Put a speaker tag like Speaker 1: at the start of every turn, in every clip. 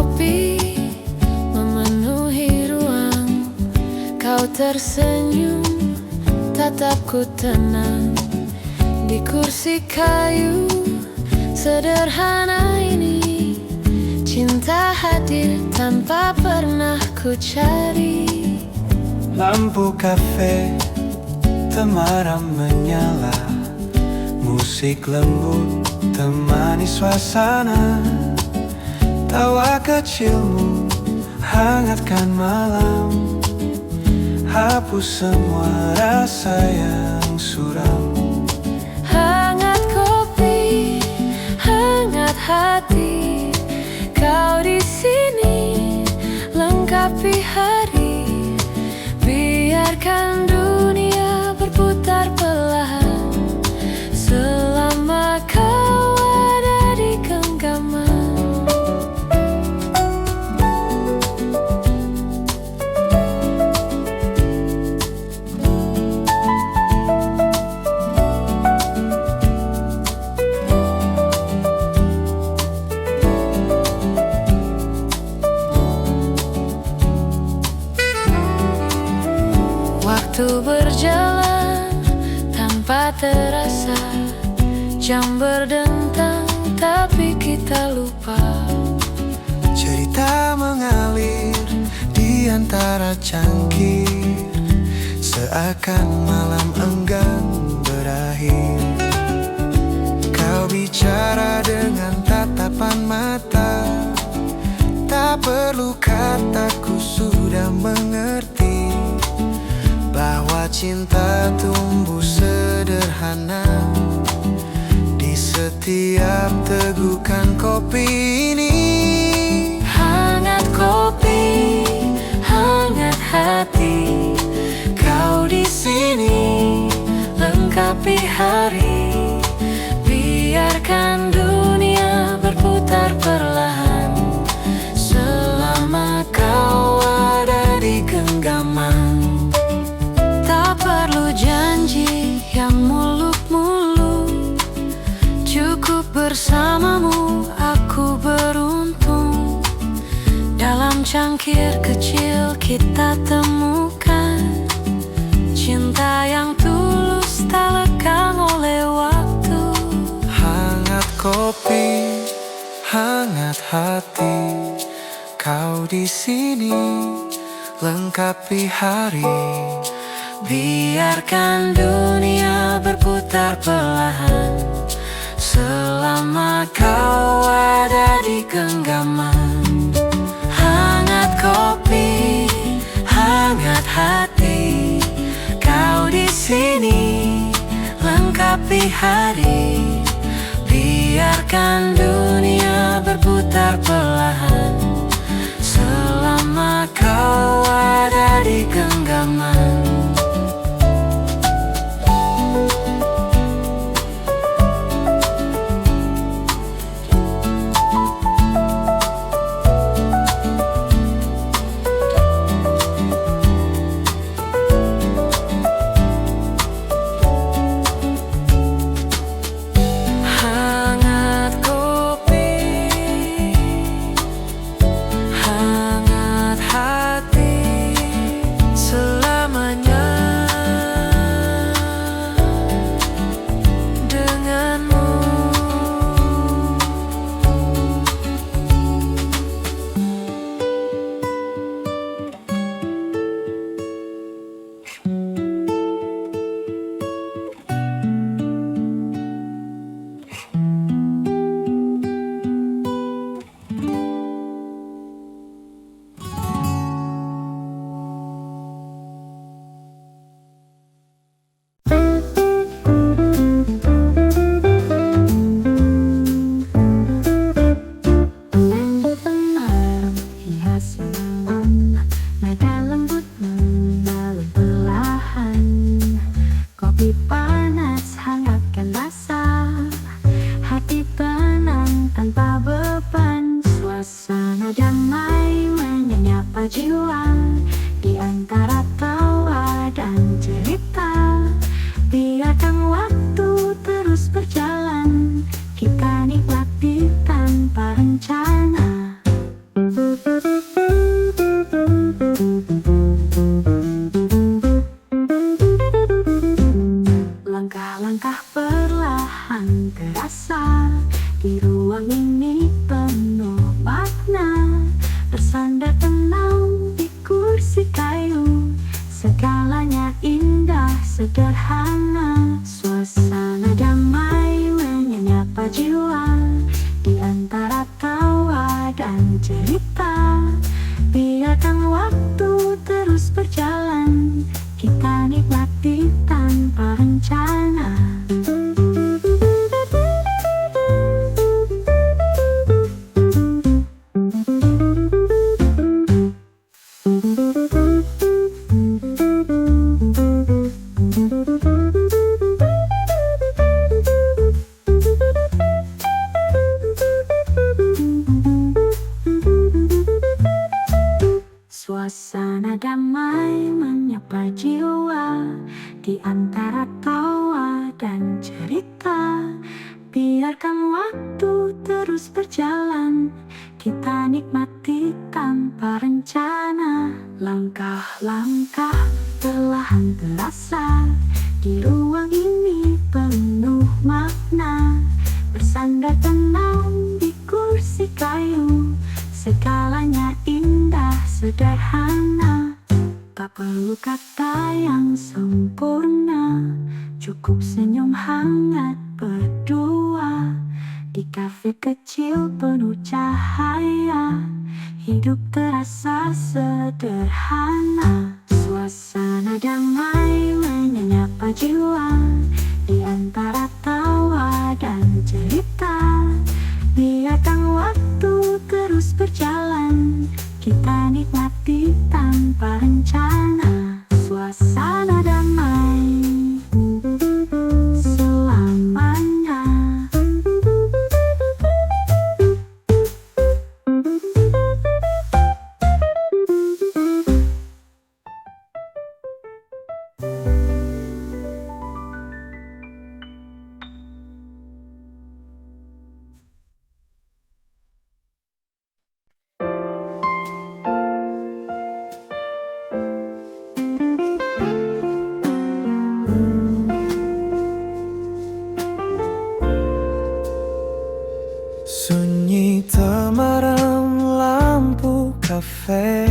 Speaker 1: kopi memenuhi ruang. Kau tersenyum, tatapku tenang. Di kursi kayu sederhana ini, cinta hadir tanpa pernah ku cari.
Speaker 2: Lampu kafe temaram menyala, musik lembut temani suasana. Tawa kecilmu hangatkan malam, hapus semua rasa yang suram.
Speaker 1: Hangat kopi, hangat hati, kau di sini lengkapi hari. Biarkan dunia berputar perlahan, selama kau ada di genggaman. Waktu berjalan tanpa terasa, jam berdentang tapi kita lupa.
Speaker 2: Cerita mengalir di antara cangkir, seakan malam enggan berakhir. Kau bicara dengan tatapan mata, tak perlu kataku sudah mengerti bahwa cinta tumbuh sederhana di setiap tegukan kopi ini.
Speaker 1: Hangat kopi, hangat hati, kau di sini lengkapi hari. Biarkan dunia berputar perlahan, selama kau ada di genggaman. Tak perlu janji yang muluk-muluk, cukup bersamamu aku beruntung. Dalam cangkir kecil kita temukan cinta yang tulus, tak lekang oleh waktu.
Speaker 2: Hangat kopi, hangat hati, kau di sini lengkapi hari.
Speaker 1: Biarkan dunia berputar perlahan, selama kau ada di genggaman. Hangat kopi, hangat hati, kau di sini lengkapi hari. Biarkan dunia berputar perlahan, selama kau ada di genggaman.
Speaker 3: sederhana, suasana damai menyapa jiwa. Di antara tawa dan cerita, biarkan waktu terus berjalan, kita nikmati tanpa rencana. Suasana damai menyapa jiwa. Di antara tawa dan cerita, biarkan waktu terus berjalan, kita nikmati tanpa rencana. Langkah-langkah perlahan terasa di ruang ini penuh makna. Bersandar tenang di kursi kayu, segalanya indah sederhana. Tak perlu kata yang sempurna, cukup senyum hangat berdua. Di kafe kecil penuh cahaya, hidup terasa sederhana. Suasana damai menyapa jiwa. Di antara tawa dan cerita, biarkan waktu terus berjalan, kita nikmati tanpa rencana. Suasana damai selamanya.
Speaker 2: Sunyi temaram lampu kafe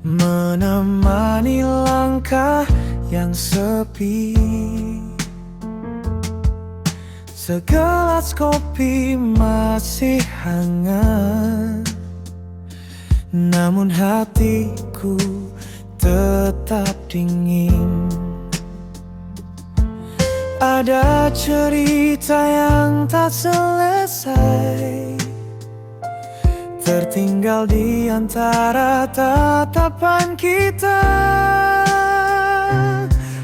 Speaker 2: menemani langkah yang sepi. Segelas kopi masih hangat, namun hatiku tetap dingin. Ada cerita yang tak selesai, tertinggal di antara tatapan kita.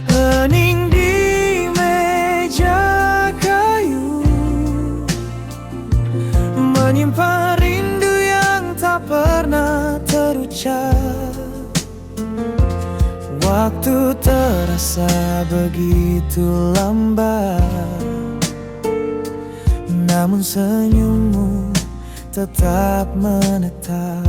Speaker 2: Hening di meja kayu, menyimpan rindu yang tak pernah terucap. Waktu terasa begitu lambat, namun senyummu tetap menetap.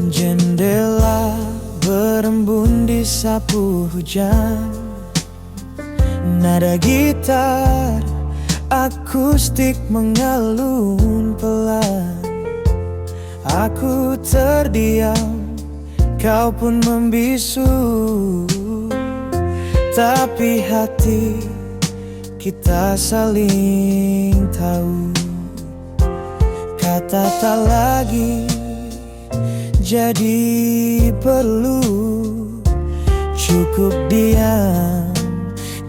Speaker 2: Jendela berembun di sapu hujan, nada gitar akustik mengalun pelan. Aku terdiam, kau pun membisu, tapi hati kita saling tahu. Kata tak lagi jadi perlu, cukup diam,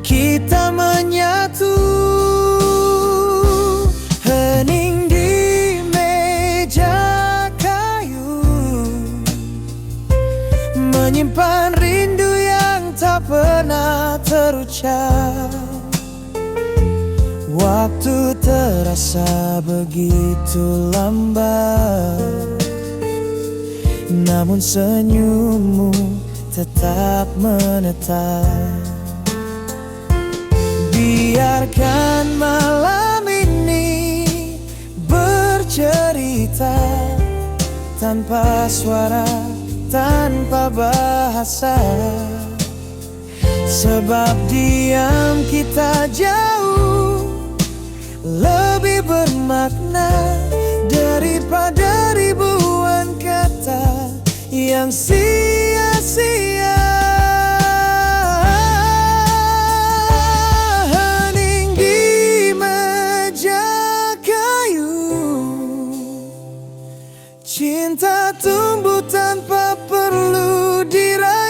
Speaker 2: kita menyatu. Hening di meja kayu, menyimpan rindu yang tak pernah terucap. Waktu terasa begitu lambat, namun senyummu tetap menetap. Biarkan malam ini bercerita, tanpa suara, tanpa bahasa. Sebab diam kita jauh lebih bermakna daripada ribuan kata yang sia-sia. Hening di meja kayu, cinta tumbuh tanpa perlu dirayu.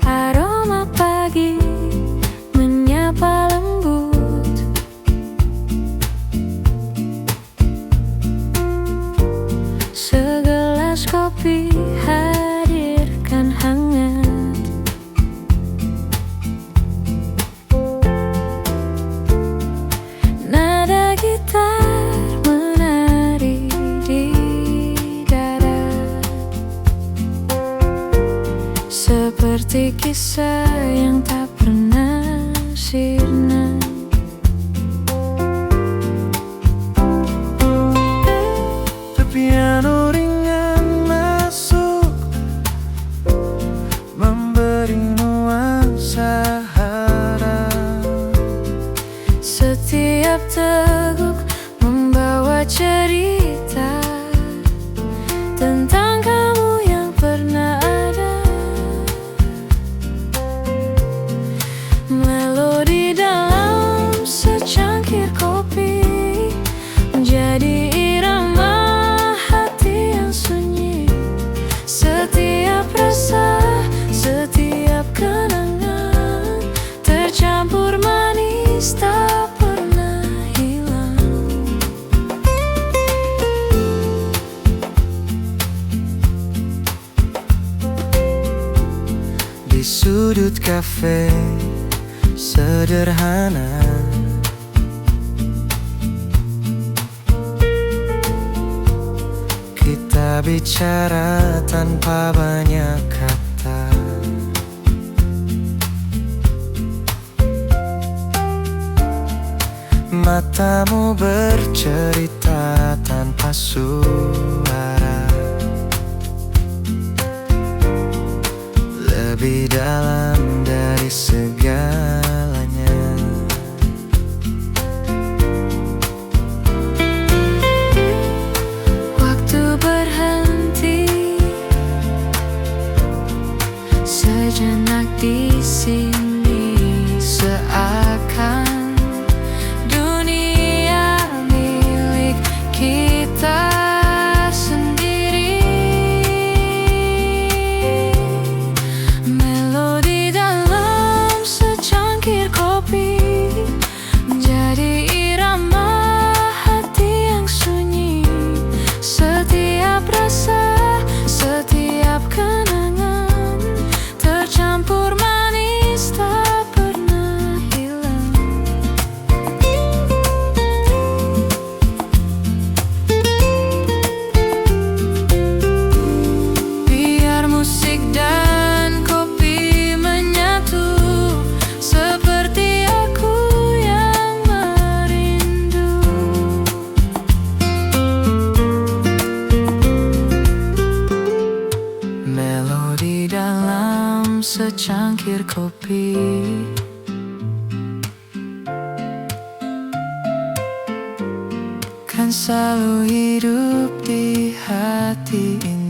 Speaker 3: Aroma pagi menyapa lembut, segelas kopi hadirkan hangat. Nada gitar menari di dada, seperti kisah yang tak pernah sirna.
Speaker 2: Piano ringan masuk, memberi nuansa harap.
Speaker 3: Setiap teguk membawa cerita tentang kamu yang pernah ada. Melodi dalam secangkir kopi menjadi irama hati yang sunyi. Setiap rasa, setiap kenangan tercampur manis tak pernah hilang.
Speaker 2: Di sudut kafe sederhana, kita bicara tanpa banyak kata. Matamu bercerita tanpa suara, lebih dalam dari segalanya.
Speaker 3: Waktu berhenti sejenak di sini, seakan dunia milik kita sendiri. Melodi dalam secangkir kopi menjadi irama hati yang sunyi. Setiap rasa, setiap kenangan tercampur manis tak pernah hilang. Biar musik dan kopi menyatu, seperti aku yang merindu.
Speaker 2: Melodi
Speaker 3: Dalam secangkir kopi
Speaker 2: kan selalu hidup di hati ini.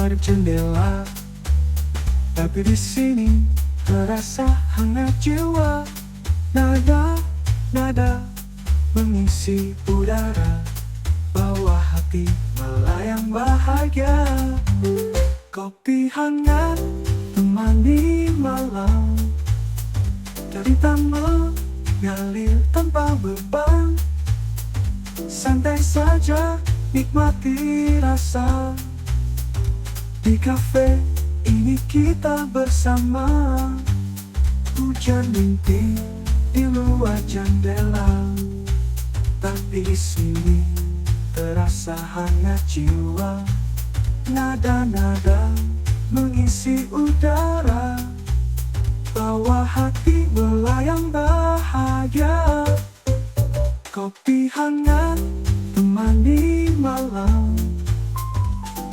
Speaker 2: luar jendela. Tapi di sini terasa hangat jiwa. Nada mengisi udara, bawa hati melayang bahagia. Kopi hangat temani malam, cerita mengalir tanpa beban. Santai saja nikmati rasa. Di kafe ini kita bersama. Hujan rintik di luar jendela, tapi di sini terasa hangat jiwa. Nada mengisi udara, bawa hati melayang bahagia. Kopi hangat temani malam,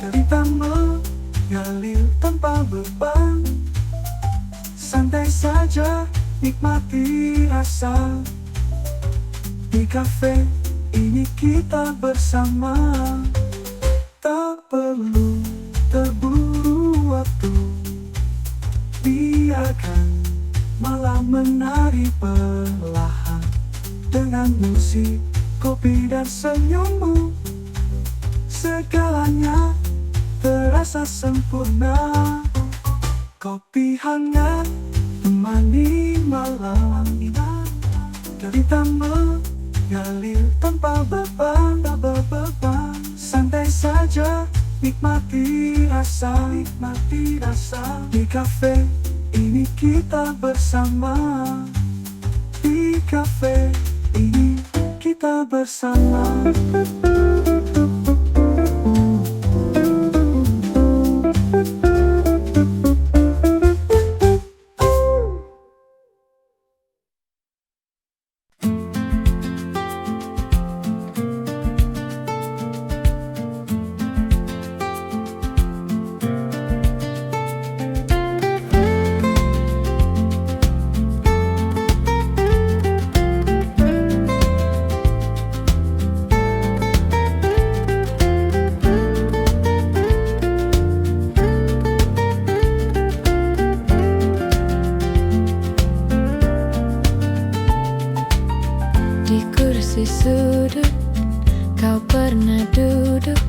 Speaker 2: cerita mengalir tanpa beban. Santai saja nikmati rasa. Di kafe ini kita bersama. Tak perlu terburu waktu, biarkan malam menari perlahan. Dengan musik, kopi dan senyummu, segalanya terasa sempurna. Kopi hangat temani malam, cerita mengalir tanpa beban. Santai saja nikmati rasa. Di kafe ini kita bersama. Di kafe ini kita bersama.
Speaker 3: Di kursi sudut kau pernah duduk,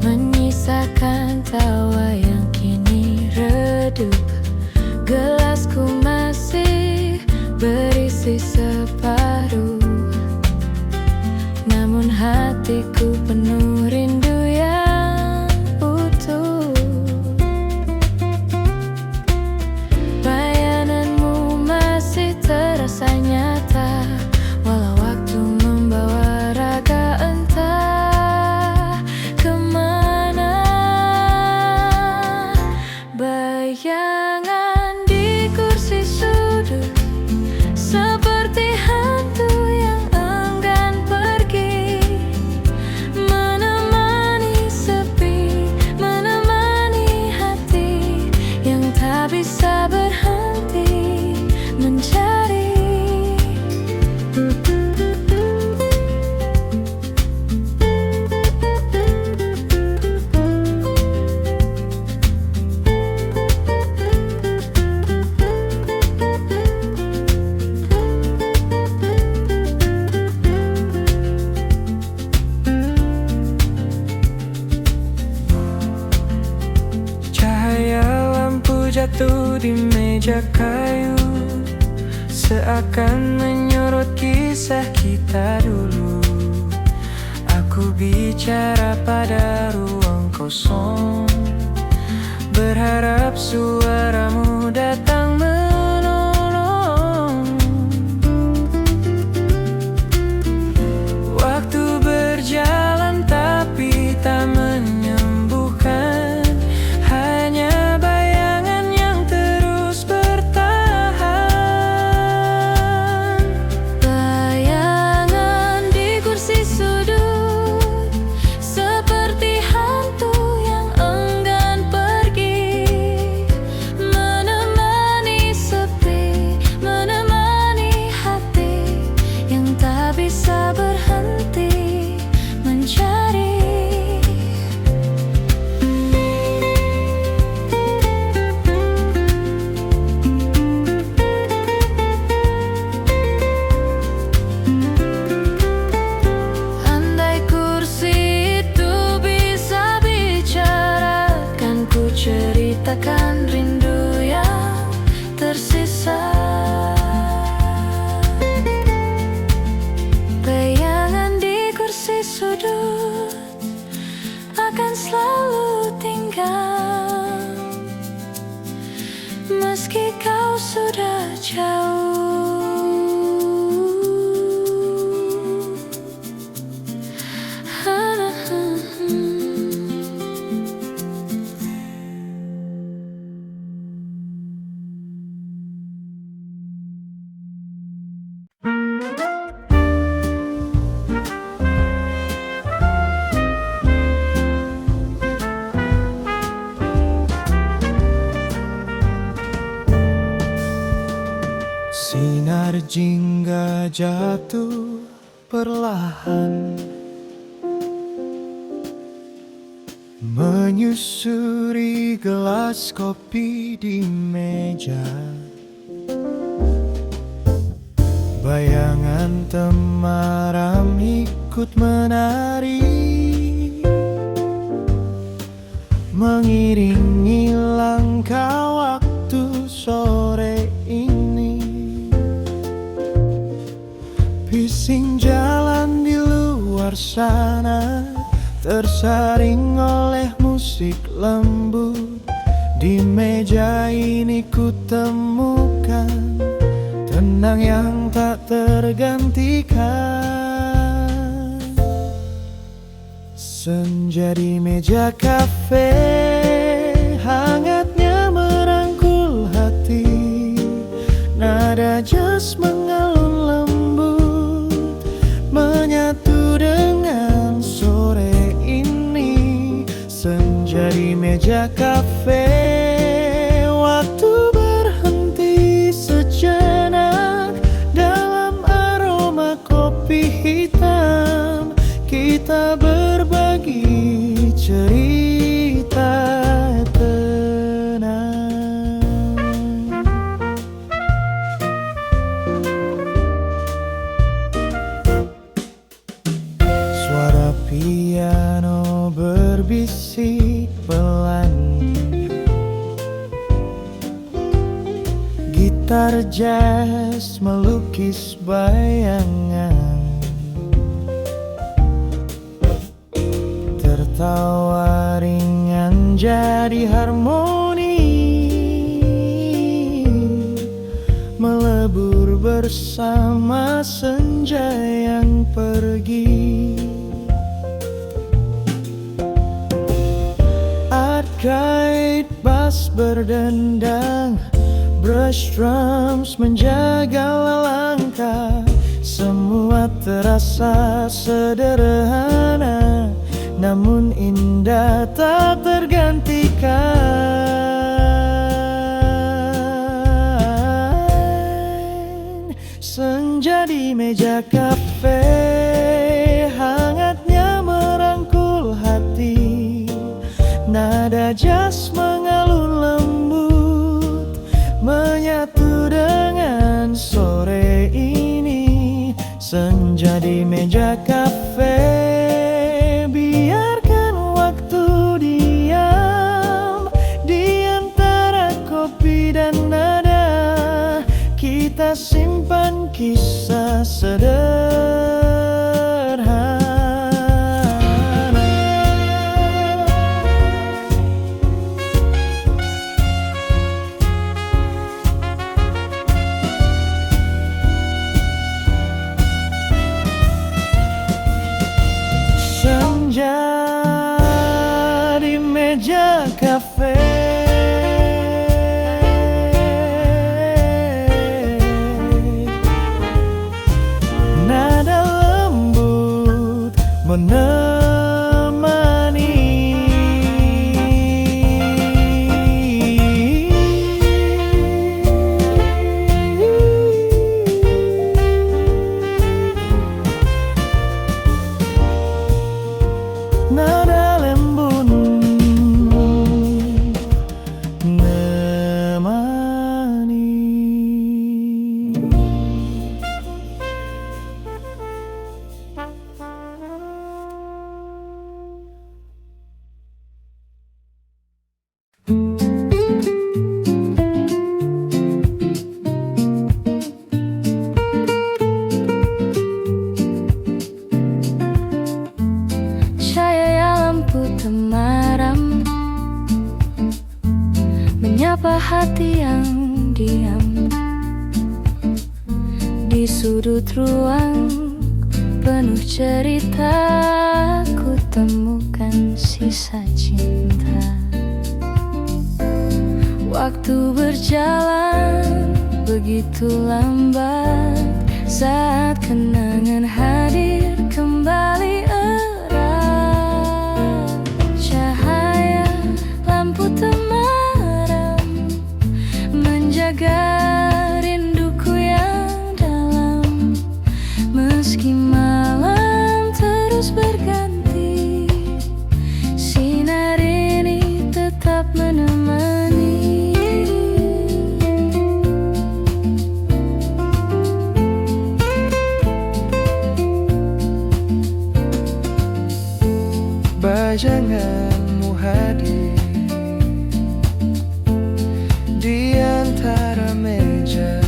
Speaker 3: menyisakan tawa yang kini redup. Gelasku masih berisi separuh, namun hatiku penuh rindu yang utuh. Bayanganmu masih terasa nyata, walau waktu membawa raga entah kemana. Bayangan di kursi sudut seperti hantu yang enggan pergi, menemani sepi, menemani hati yang tak bisa berhenti mencari.
Speaker 2: Cahaya lampu jatuh di meja kayu, seakan menyorot kisah kita dulu. Aku bicara pada ruang kosong, berharap suaramu datang menolong. Waktu berjalan tapi tak menyembuhkan, hanya bayangan yang terus bertahan.
Speaker 3: Bayangan di kursi sudut seperti hantu yang enggan pergi, sudah jauh.
Speaker 2: Sinar jingga jatuh perlahan, menyusuri gelas kopi di meja. Bayangan temaram ikut menari, mengiringi langkah waktu sore ini. Bising jalan di luar sana tersaring oleh musik lembut. Di meja ini ku temukan tenang yang tak tergantikan. Senja di meja kafe, hangatnya merangkul hati. Nada jazz mengalun lembut, menyatu dengan sore ini. Senja di meja kafe, waktu berhenti sejenak dalam aroma kopi hitam. Kita berbagi cerita tenang. Suara piano berbisik pelan, gitar jazz melukis bayangan. Tertawa ringan jadi harmoni, melebur bersama senja yang pergi. Art guide bass berdendang, brush drums menjaga langkah. Semua terasa sederhana, namun indah tak tergantikan. Senja di meja kafe, hangatnya merangkul hati. Nada jazz mengalun lembut, menyatu dengan sore ini. Senja di meja kafe, biarkan waktu diam di antara kopi dan nada. Kita simpan kisah sederhana. Senja di meja kafe, nada lembut menemani. Nada lembut
Speaker 3: menyapa hati yang diam. sudut ruang penuh cerita, ku temukan sisa cinta. Waktu berjalan begitu lambat, saat kenangan hadir kembali erat. Cahaya lampu temaram menjaga rinduku yang dalam. Meski malam terus berganti, sinar ini tetap menemani.
Speaker 2: Bayanganmu hadir di antara meja,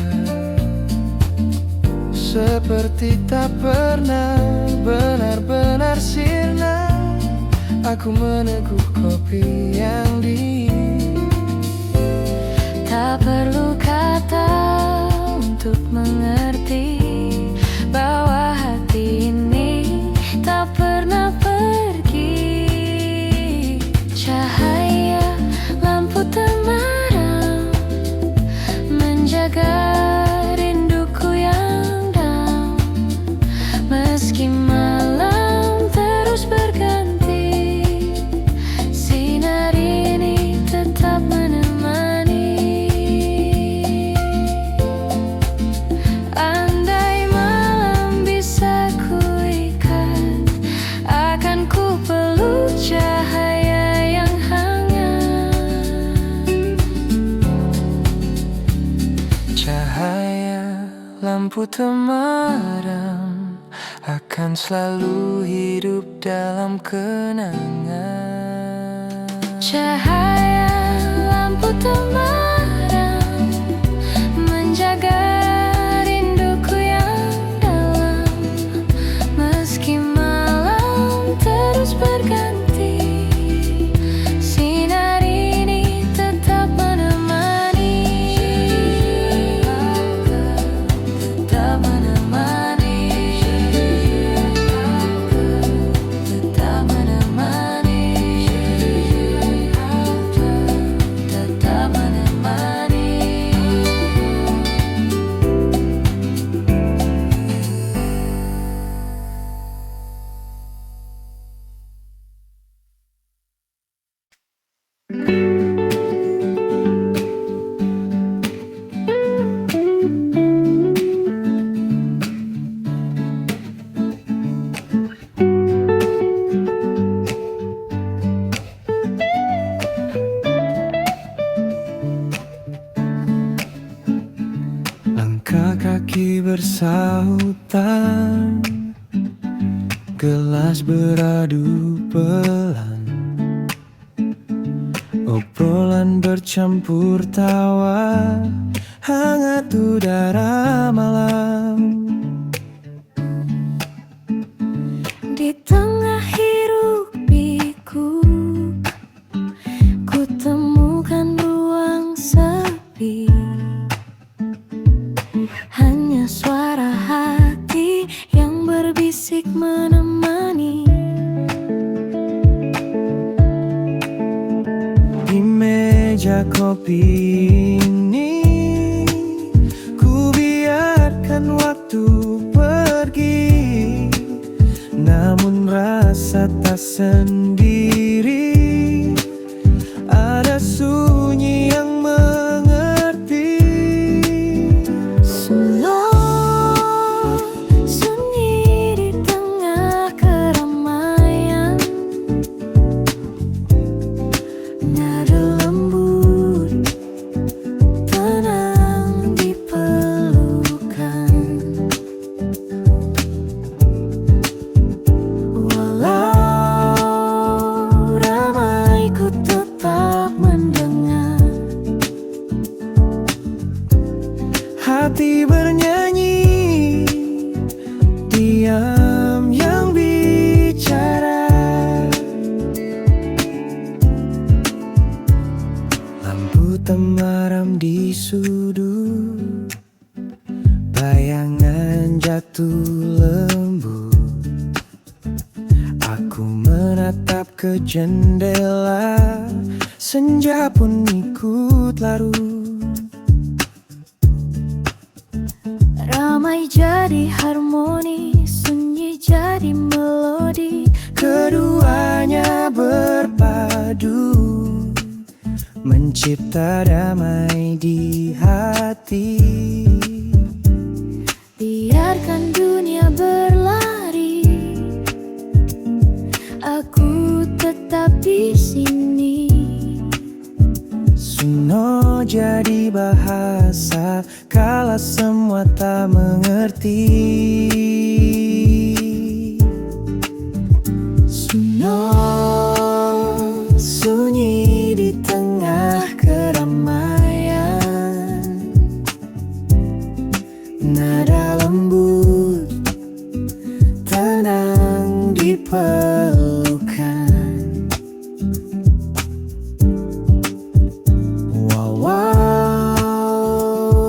Speaker 2: seperti tak pernah benar-benar sirna. Aku meneguk kopi yang dingin.
Speaker 3: Tak perlu kata untuk mengerti bahwa hati ini tak pernah pergi. Cahaya lampu temaram menjaga rinduku yang dalam. Meski malam terus berganti, sinar ini tetap menemani. Andai malam bisa kuikat, akan ku peluk cahaya yang hangat.
Speaker 2: Cahaya lampu temaram akan selalu hidup dalam kenangan.
Speaker 3: Cahaya lampu temaram menjaga rinduku yang dalam. Meski malam terus berganti, sinar ini tetap menemani. Tetap menemani. Tetap menemani. Tetap menemani.
Speaker 2: Langkah kaki bersautan, gelas beradu pelan, obrolan bercampur tawa, hangat udara malam.
Speaker 3: Di tengah hiruk pikuk, ku temukan ruang sepi. Hanya suara hati yang berbisik menemani.
Speaker 2: Di meja kopi ini, ku biarkan waktu pergi, namun rasa tak sendiri. Ada sunyi yang mengerti.
Speaker 3: Sunyi di tengah keramaian, nada lembut tenang di pelukan. Walau ramai ku tetap mendengar.
Speaker 2: Hati bernyanyi, diam yang bicara. Lampu temaram di sudut, bayangan waktu lembut, aku menatap ke jendela, senja pun ikut larut.
Speaker 3: Ramai jadi harmoni, sunyi jadi melodi.
Speaker 2: Keduanya berpadu, mencipta damai di hati.
Speaker 3: Biarkan dunia berlari, aku tetap di sini.
Speaker 2: Suno jadi bahasa kala semua tak mengerti. Suno sunyi di tengah keramaian, nada lembut tenang di pelukan. Walau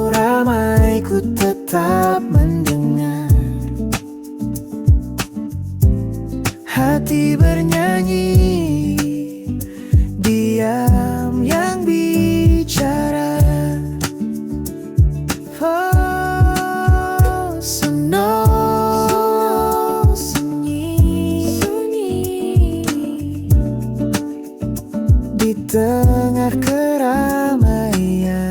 Speaker 2: ramai ku tetap mendengar, hati bernyanyi, diam yang bicara. Oh, Suno sunyi di tengah keramaian.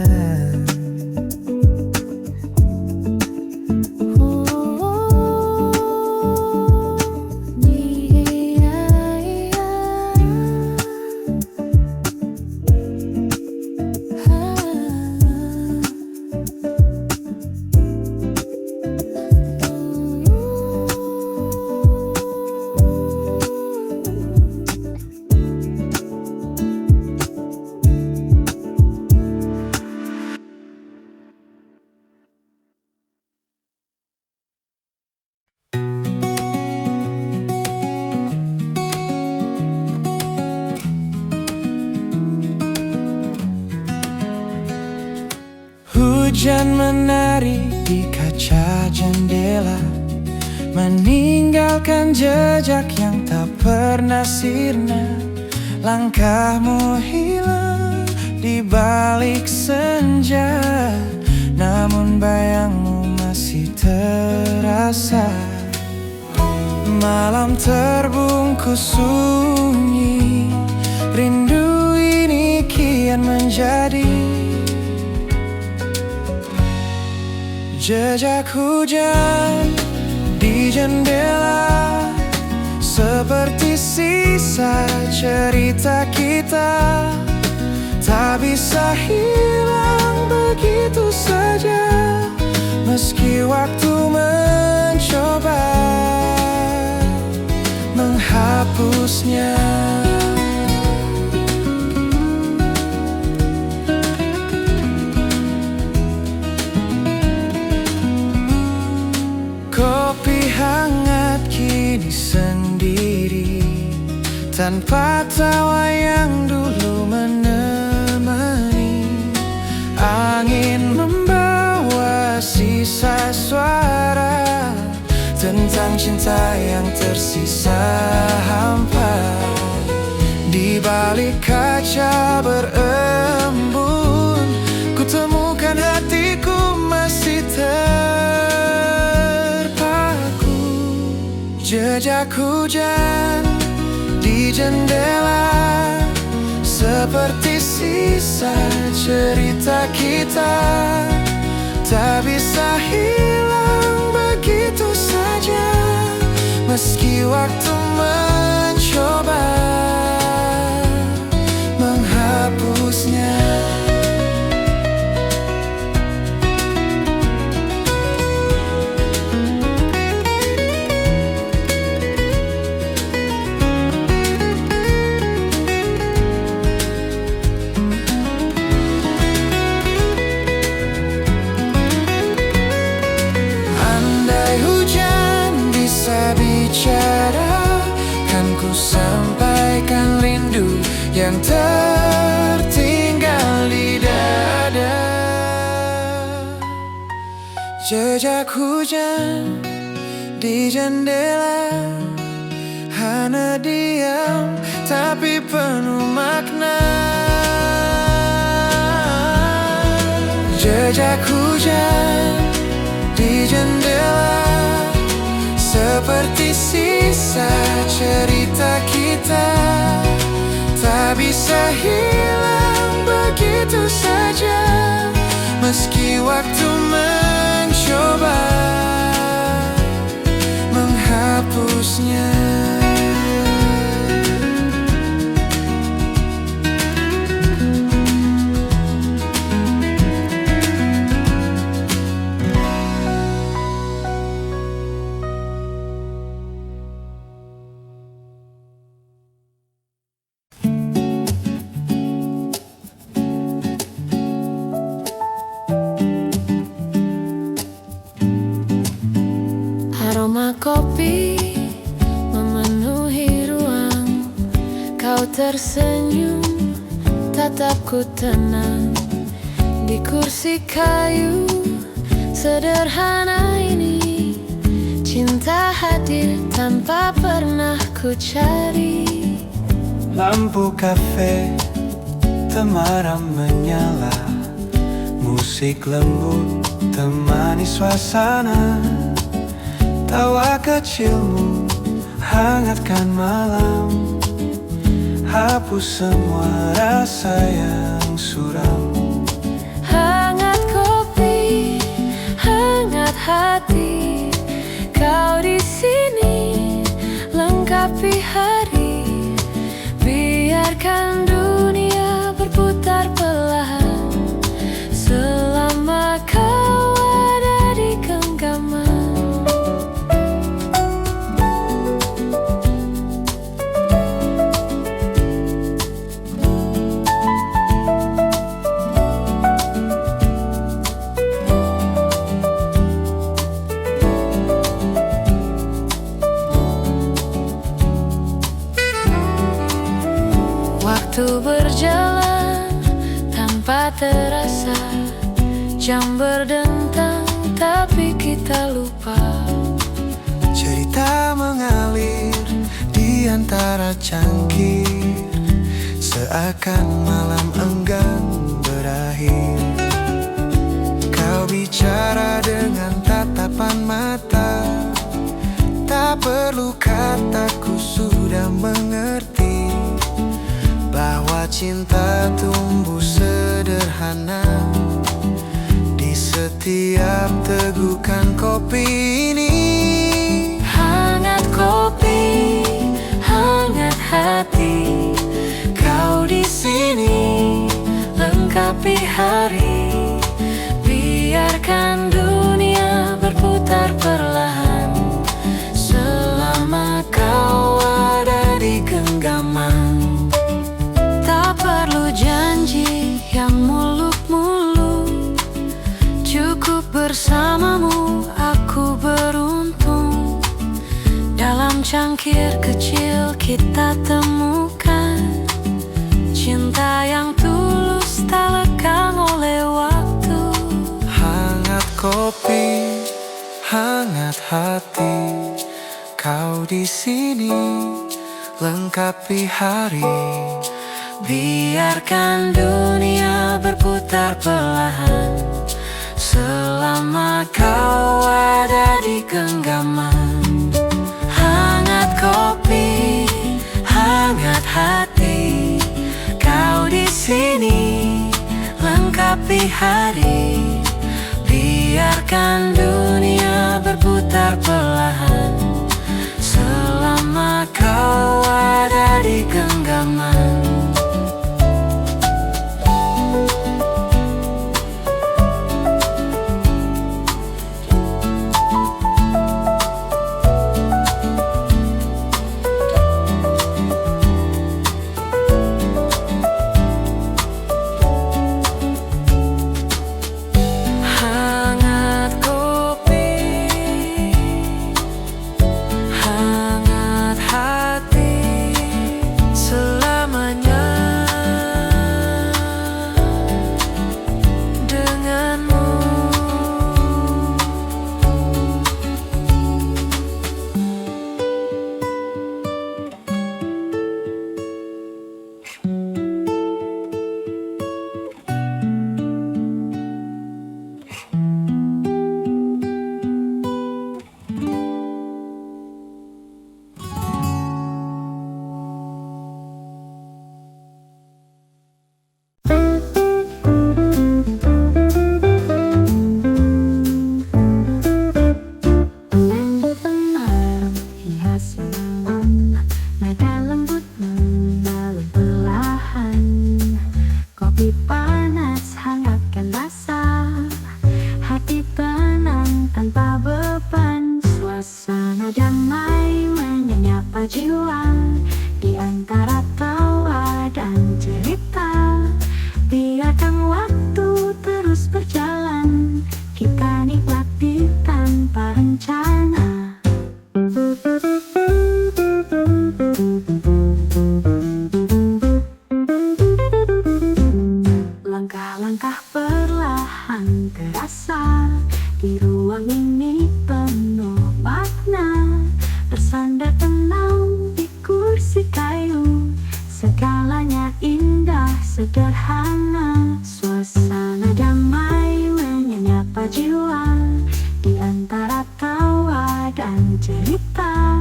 Speaker 2: Hujan menari di kaca jendela, meninggalkan jejak yang tak pernah sirna. Langkahmu hilang di balik senja, namun bayangmu masih terasa. Malam terbungkus sunyi, rindu ini kian menjadi jejak hujan di jendela, seperti sisa cerita kita. Tak bisa hilang begitu saja, meski waktu mencoba menghapusnya. Kopi hangat kini sendiri, tanpa tawa yang dulu menemani. Angin membawa sisa suara tentang cinta yang tersisa hampa. Di balik kaca berembun, ku temukan hatiku masih jejak hujan di jendela, seperti sisa cerita kita. Tak bisa hilang begitu saja, meski waktu mencoba menghapusnya. Kan ku sampaikan rindu yang tertinggal di dada. Jejak hujan di jendela, hanya diam tapi penuh makna. Jejak hujan di jendela, seperti sisa cerita kita, tak bisa hilang begitu saja, meski waktu mencoba menghapusnya.
Speaker 3: Aroma kopi memenuhi ruang, kau tersenyum, tatapku tenang. Di kursi kayu sederhana ini, cinta hadir tanpa pernah ku cari.
Speaker 2: Lampu kafe temaram menyala, musik lembut temani suasana. Tawa kecilmu hangatkan malam, hapus semua rasa yang suram.
Speaker 3: Hangat kopi, hangat hati, kau di sini lengkapi hari. Biarkan dunia berputar perlahan, selama kau ada di genggaman. Waktu berjalan tanpa terasa, jam berdentang tapi kita lupa.
Speaker 2: Cerita mengalir di antara cangkir, seakan malam enggan berakhir. Kau bicara dengan tatapan mata, tak perlu kataku sudah mengerti bahwa cinta tumbuh sederhana di setiap tegukan kopi ini.
Speaker 3: Hangat kopi, hangat hati, kau di sini lengkapi hari. Biarkan dunia berputar perlahan, selama kau ada di genggaman. Tak perlu janji yang muluk-muluk, cukup bersamamu aku beruntung. Dalam cangkir kecil kita temukan cinta yang tulus, tak lekang oleh waktu.
Speaker 2: Hangat kopi, hangat hati, kau di sini lengkapi hari.
Speaker 3: Biarkan dunia berputar perlahan, selama kau ada di genggaman. Hangat kopi, hangat hati, kau di sini lengkapi hari. Biarkan dunia berputar perlahan, selama kau ada di genggaman. Hangat hati, selamanya Kopi panas hangatkan rasa, hati tenang tanpa beban. Suasana damai menyapa jiwa, di antara tawa dan cerita. Biarkan waktu terus berjalan, kita nikmati tanpa rencana. Langkah-langkah perlahan terasa, di ruang ini penuh makna. Bersandar tenang di kursi kayu, segalanya indah sederhana. Suasana damai menyapa jiwa, di antara tawa dan cerita.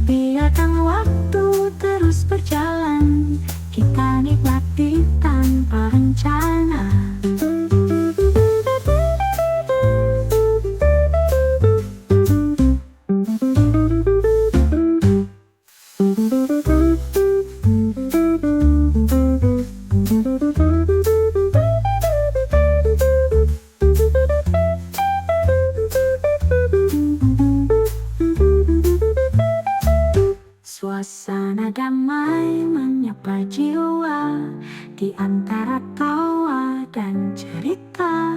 Speaker 3: Biarkan waktu terus berjalan, kita nikmati tanpa rencana. Suasana damai menyapa jiwa, di antara tawa dan cerita.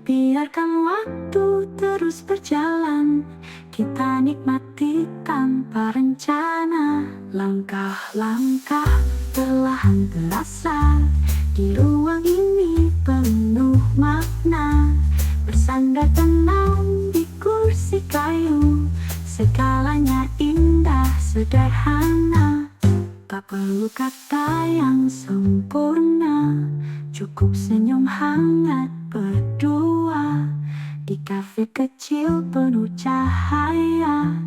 Speaker 3: Biarkan waktu terus berjalan, kita nikmati tanpa rencana. Langkah-langkah perlahan terasa, di ruang ini penuh makna. Bersandar tenang di kursi kayu, segalanya indah sederhana. Tak perlu kata yang sempurna, cukup senyum hangat berdua. Di kafe kecil penuh cahaya,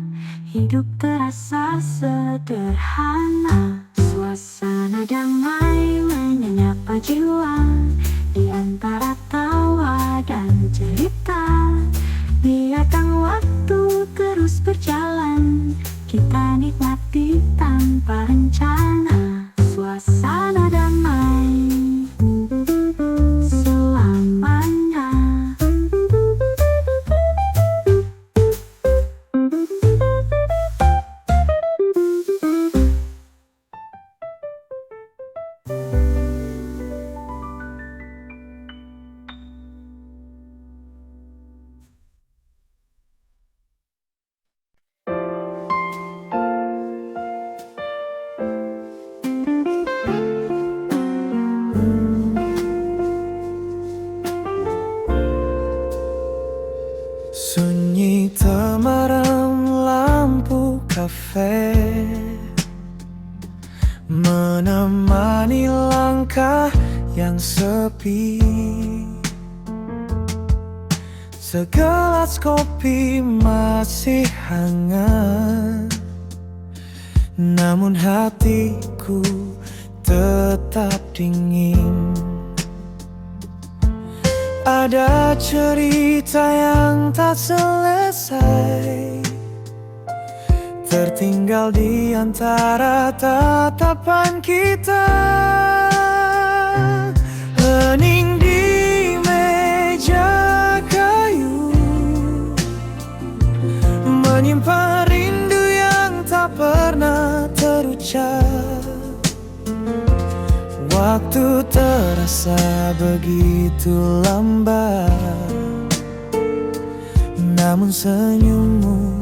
Speaker 3: hidup terasa sederhana. Suasana damai menyapa jiwa, di antara tawa dan cerita. Biarkan waktu terus berjalan, kita nikmati tanpa rencana. Suasana damai selamanya.
Speaker 2: Sunyi temaram lampu kafe, menemani langkah yang sepi. Segelas kopi masih hangat, namun hatiku tetap dingin. Ada cerita yang tak selesai, tertinggal di antara tatapan kita. Hening di meja kayu, menyimpan rindu yang tak pernah terucap. Waktu terasa begitu lambat, namun senyummu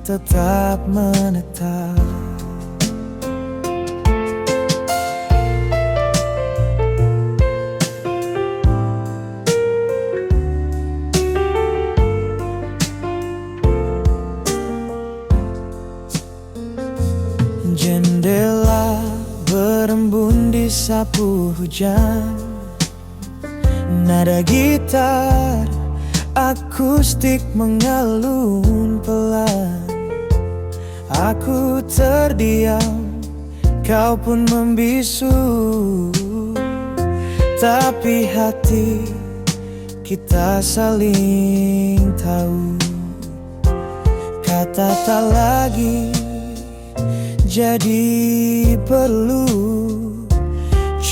Speaker 2: tetap menetap. Jendela berembun di sapu hujan, nada gitar akustik mengalun pelan. Aku terdiam, kau pun membisu, tapi hati kita saling tahu. Kata tak lagi jadi perlu,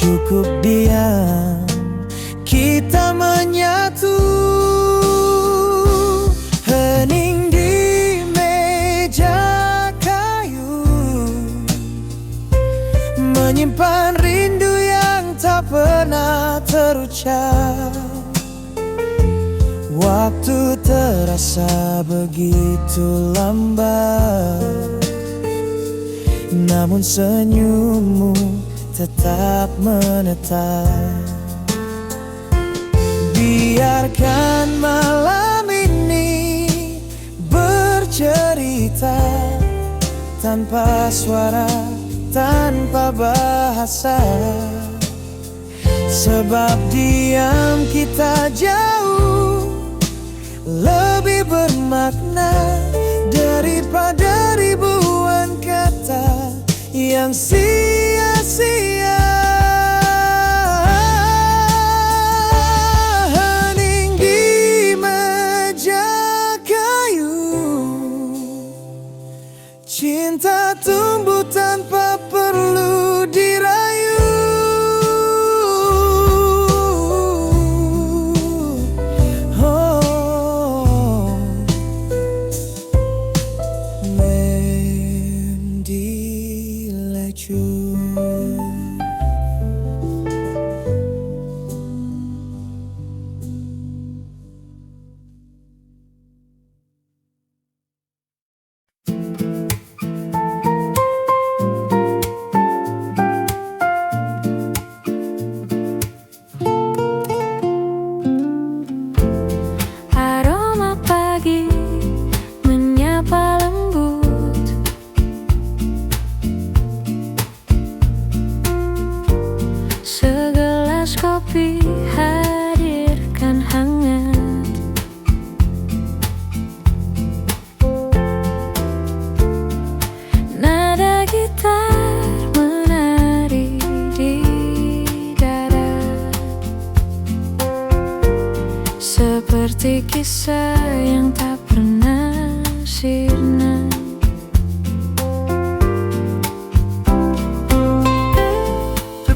Speaker 2: cukup diam, kita menyatu. Hening di meja kayu, menyimpan rindu yang tak pernah terucap. Waktu terasa begitu lambat, namun senyummu tetap menetap. Biarkan malam ini bercerita, tanpa suara, tanpa bahasa. Sebab diam kita jauh lebih bermakna daripada ribuan kata yang sia-sia. Hening di meja kayu, cinta tumbuh tanpa perlu dirayu.
Speaker 3: Aroma pagi menyapa lembut, segelas kopi hadirkan hangat. Nada gitar menari di dada, seperti kisah yang tak pernah sirna.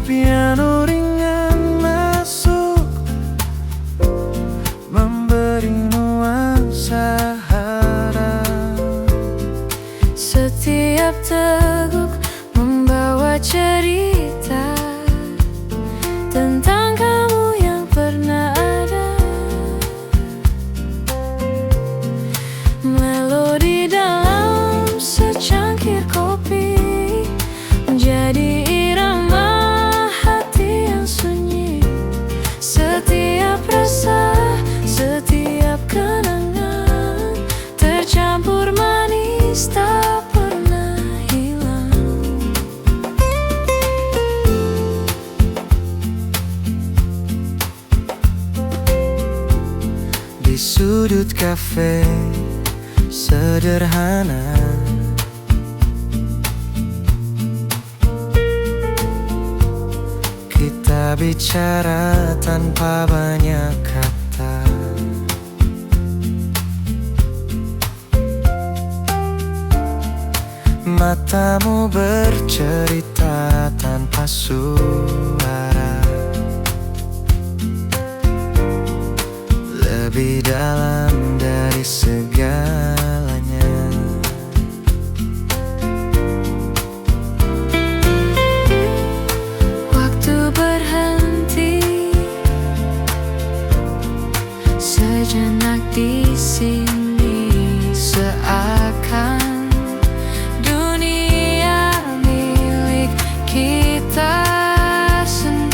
Speaker 2: Piano ringan masuk, memberi nuansa harap.
Speaker 3: Setiap teguk membawa cerita tentang kamu yang pernah ada. Melodi dalam secangkir kopi menjadi irama hati yang sunyi. Setiap rasa, setiap kenangan tercampur manis tak pernah hilang.
Speaker 2: Di sudut kafe sederhana, kita bicara tanpa banyak kata. Matamu bercerita tanpa suara, lebih dalam dari segalanya.
Speaker 3: Waktu berhenti sejenak di sini, seakan dunia milik kita sendiri.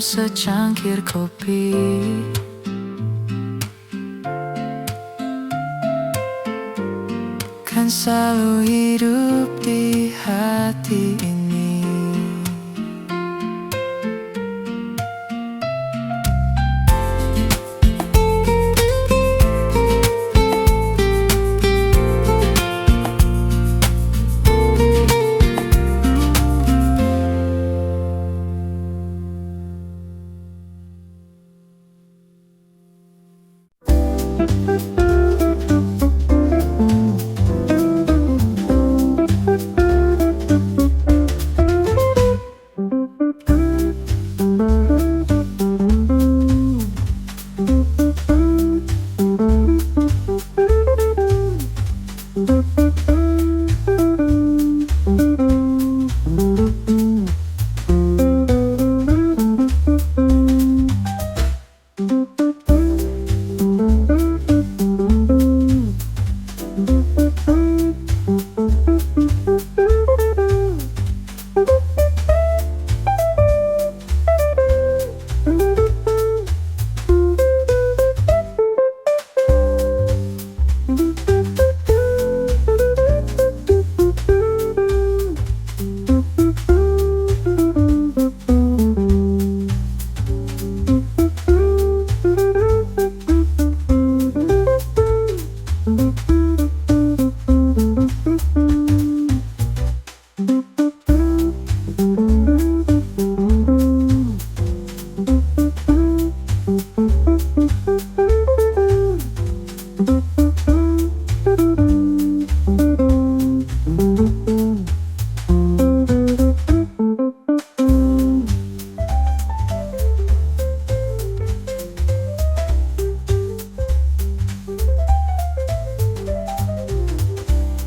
Speaker 2: secangkir kopi. Kan selalu hidup di hati ini.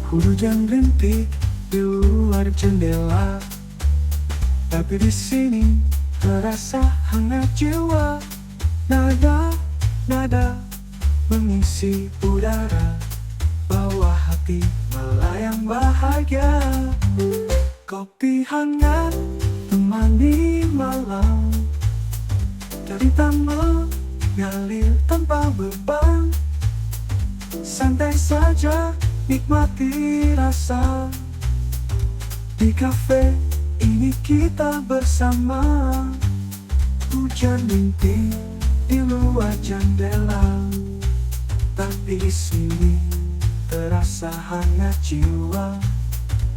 Speaker 4: Hujan rintik di luar jendela, tapi di sini terasa hangat jiwa. Nada mengisi udara, bawa hati melayang bahagia. Kopi hangat temani malam, cerita mengalir tanpa beban. Santai saja nikmati rasa, di kafe ini kita bersama. Hujan rintik di luar jendela, tapi di sini terasa hangat jiwa.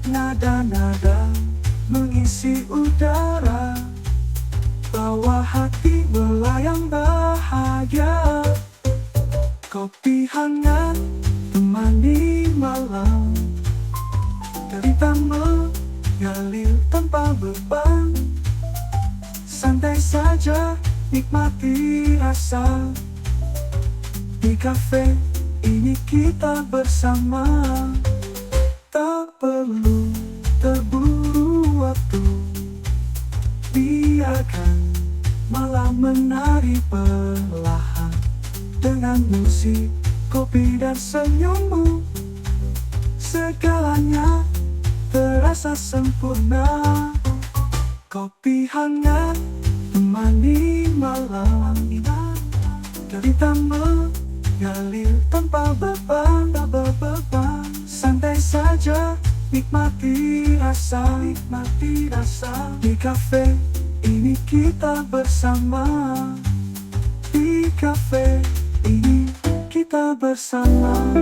Speaker 4: Nada-nada mengisi udara, bawa hati melayang bahagia. Kopi hangat temani malam, cerita mengalir tanpa beban. Santai saja nikmati rasa, di kafe ini kita bersama. Tak perlu terburu waktu, biarkan malam menari perlahan. Dengan musik, kopi dan senyummu, segalanya terasa sempurna. Kopi hangat temani malam, cerita mengalir tanpa beban. Santai saja nikmati rasa, di kafe ini kita bersama. Di kafe ini kita bersama.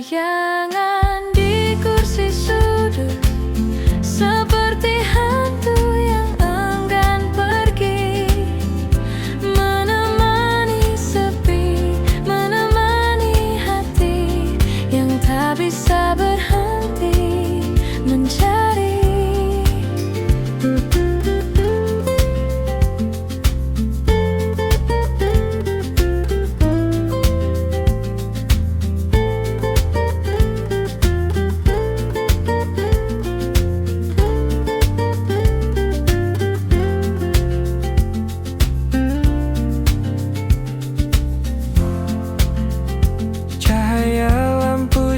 Speaker 3: Bayangan di kursi sudut seperti hantu yang enggan pergi, menemani sepi, menemani hati yang tak bisa berhenti mencari.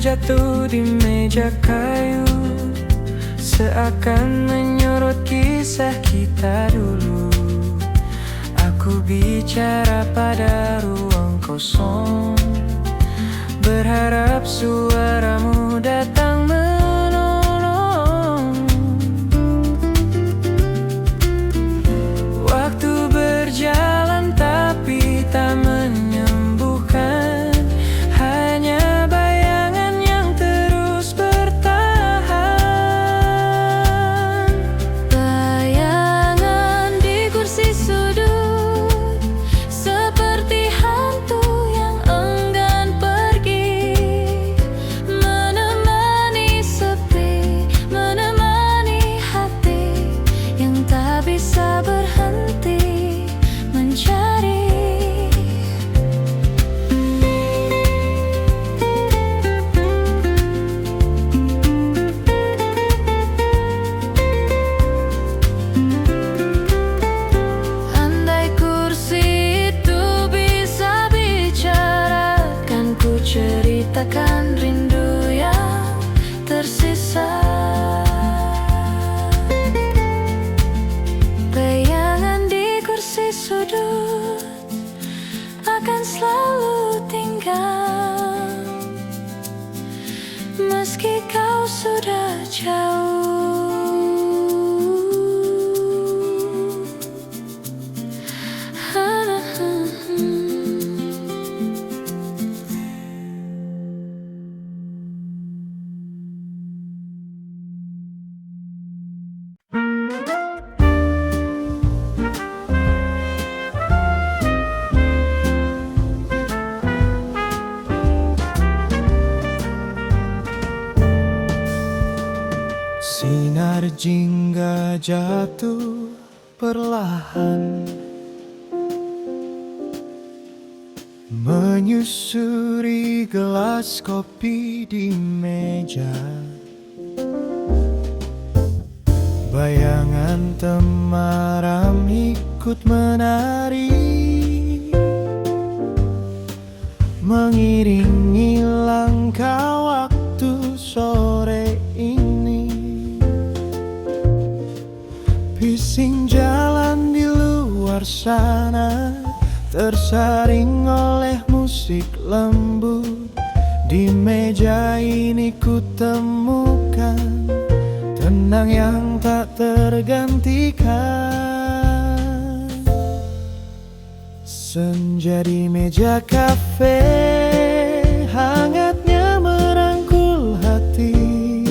Speaker 2: Jatuh di meja kayu, seakan menyorot kisah kita dulu. Aku bicara pada ruang kosong, berharap suaramu datang menolong. Waktu berjalan tapi tak menyembuhkan, hanya bayangan yang terus bertahan.
Speaker 3: Bayangan di kursi sudut seperti hantu yang enggan pergi, menemani sepi, menemani hati yang tak bisa berhenti mencari. Andai kursi itu bisa bicara, kan ku ceritakan rindu yang tersisa. Bayangan di kursi sudut akan selalu tinggal, meski kau sudah jauh.
Speaker 2: Sinar jingga jatuh perlahan, menyusuri gelas kopi di meja. Bayangan temaram ikut menari, mengiringi langkah waktu sore ini. Bising jalan di luar sana tersaring oleh musik lembut. Di meja ini ku temukan tenang yang tak tergantikan. Senja di meja kafe, hangatnya merangkul hati.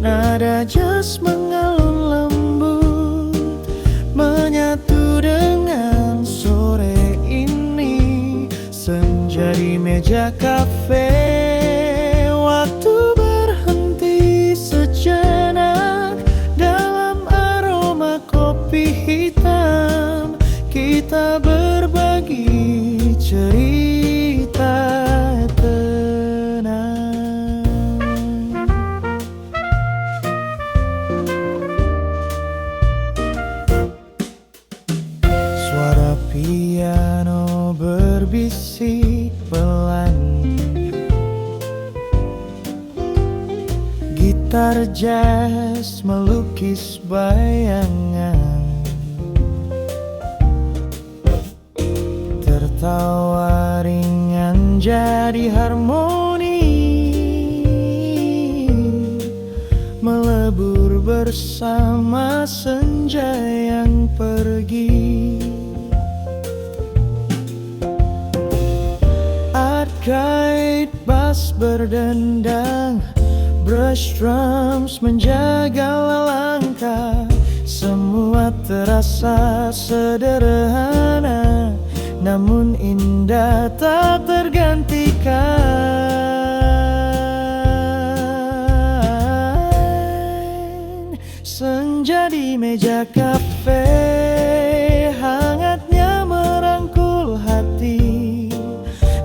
Speaker 2: Nada jazz mengalun lembut, menyatu dengan sore ini. Senja di meja kafe, waktu berhenti sejenak dalam aroma kopi hitam. Kita berbagi cerita tenang. Suara piano berbisik pelan, gitar jazz melukis bayangan. Tertawa ringan jadi harmoni, melebur bersama senja yang pergi. Art guide bass berdendang, brush drums menjaga langkah. Semua terasa sederhana, namun indah tak tergantikan. Senja di meja kafe, hangatnya merangkul hati.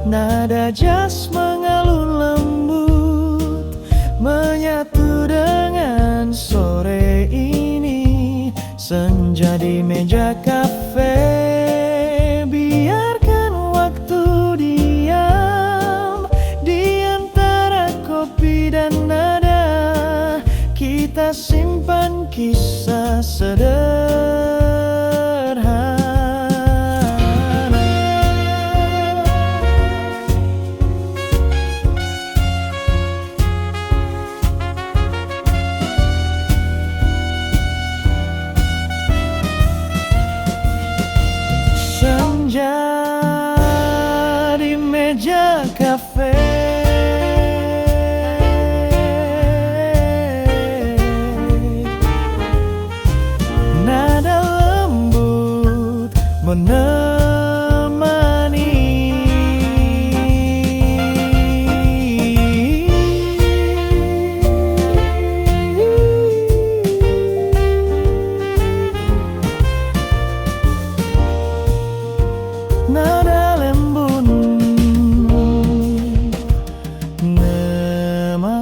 Speaker 2: Nada jazz mengalun lembut, menyatu dengan sore ini. Senja di meja kafe, biarkan waktu diam. Di antara kopi dan nada, kita simpan kisah sederhana. Senja di meja kafe, nada lembut menemani. Nada lembut menemani.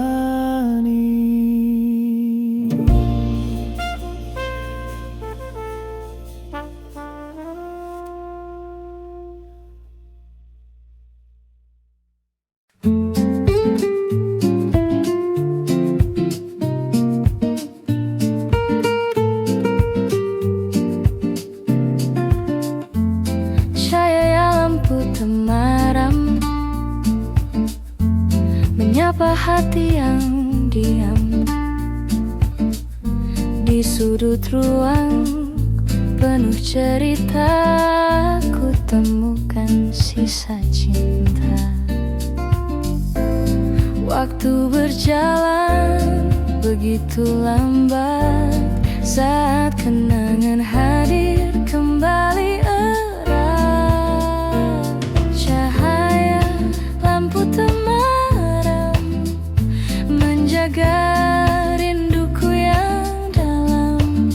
Speaker 3: Cahaya lampu temaram menyapa hati yang diam. Di sudut ruang penuh cerita, ku temukan sisa cinta. Waktu berjalan begitu lambat, saat kenangan hadir kembali erat. Cahaya lampu temaram menjaga rinduku yang dalam.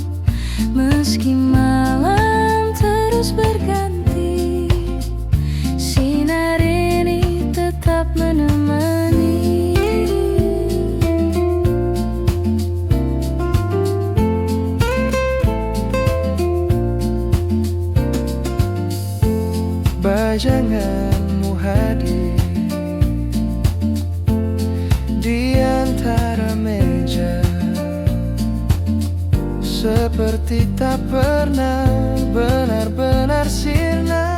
Speaker 3: Meski malam terus berganti, sinar ini tetap menemani.
Speaker 2: Bayanganmu hadir di antara meja, seperti tak pernah benar-benar sirna.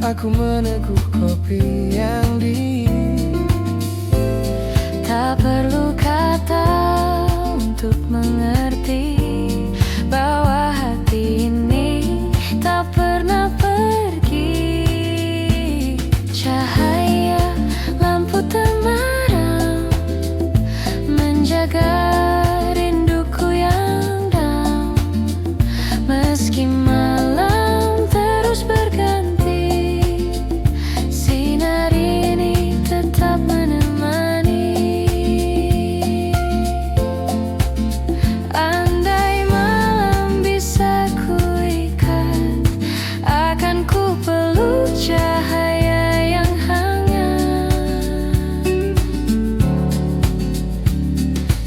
Speaker 2: Aku meneguk kopi yang dingin.
Speaker 3: Tak perlu kata untuk mengerti bahwa hati ini tak pernah pergi. Cahaya lampu temaram menjaga rinduku yang dalam. Meski malam terus berganti, sinar ini tetap menemani. Andai malam bisa kuikat, akan ku peluk cahaya yang hangat.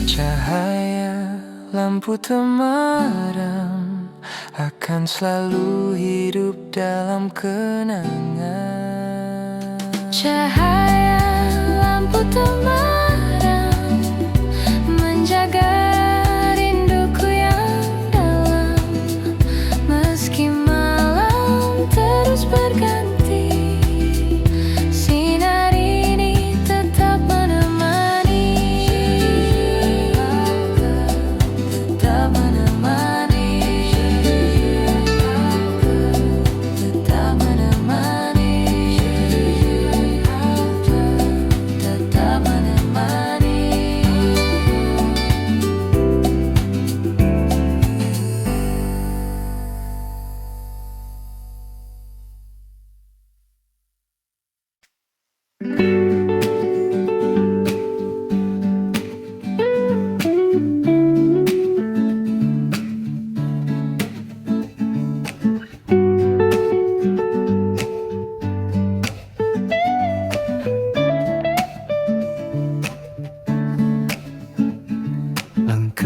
Speaker 2: Cahaya lampu temaram akan selalu hidup dalam kenangan.
Speaker 3: Cahaya lampu temaram menjaga rinduku yang dalam. Meski malam terus berganti, sinar ini tetap menemani. Tetap menemani. Tetap menemani.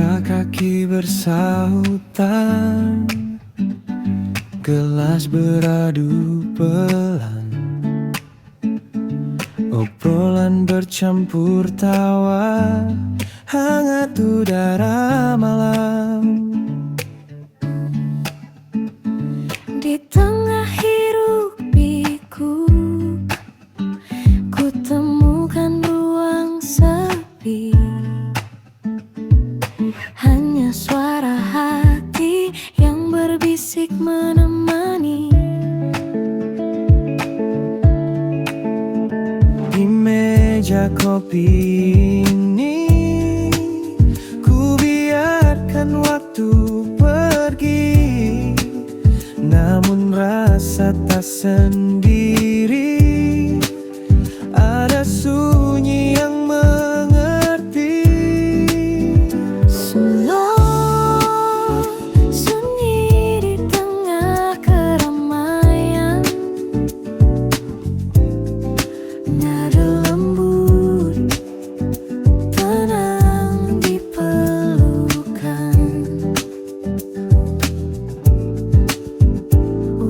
Speaker 2: Langkah kaki bersahutan, gelas beradu pelan, obrolan bercampur tawa, hangat udara malam.
Speaker 3: Di tengah hiruk pikuk, ku temukan ruang sepi. Hanya suara hati yang berbisik menemani.
Speaker 2: Di meja kopi ini, ku biarkan waktu pergi, namun rasa tak sendiri. Ada sunyi yang mengerti.
Speaker 3: Sunyi di tengah keramaian, nada lembut tenang di pelukan.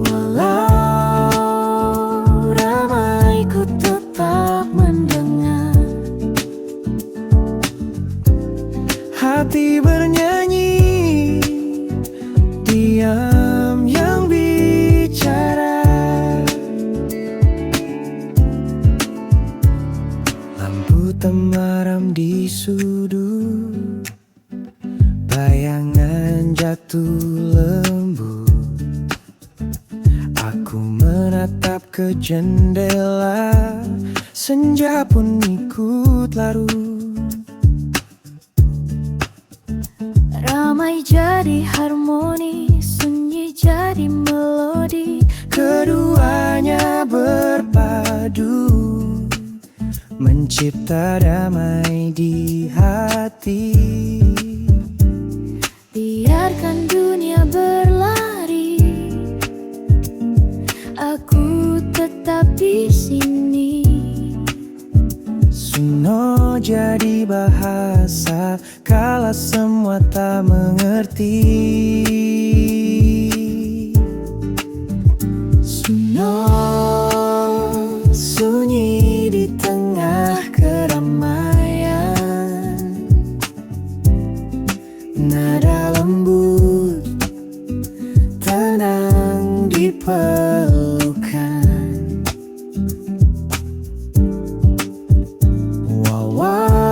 Speaker 3: Walau ramai ku tetap mendengar.
Speaker 2: Hati bernyanyi, diam yang bicara. Lampu temaram di sudut, bayangan jatuh lembut. Aku menatap ke jendela, senja pun ikut larut.
Speaker 3: Ramai jadi harmoni, sunyi jadi melodi.
Speaker 2: Keduanya berpadu, mencipta damai di hati.
Speaker 3: Biarkan dunia berlari, aku tetap di sini.
Speaker 2: Suno jadi bahasa kala semua tak mengerti. Suno sunyi di tengah keramaian, nada lembut tenang di pelukan. Walau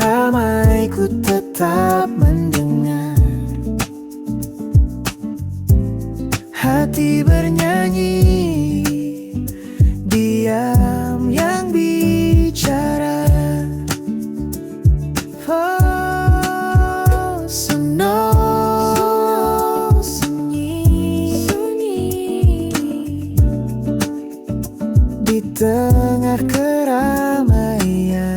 Speaker 2: ramai ku tetap mendengar. Hati bernyanyi, diam yang bicara. Oh,
Speaker 3: Sunyi
Speaker 2: di tengah keramaian.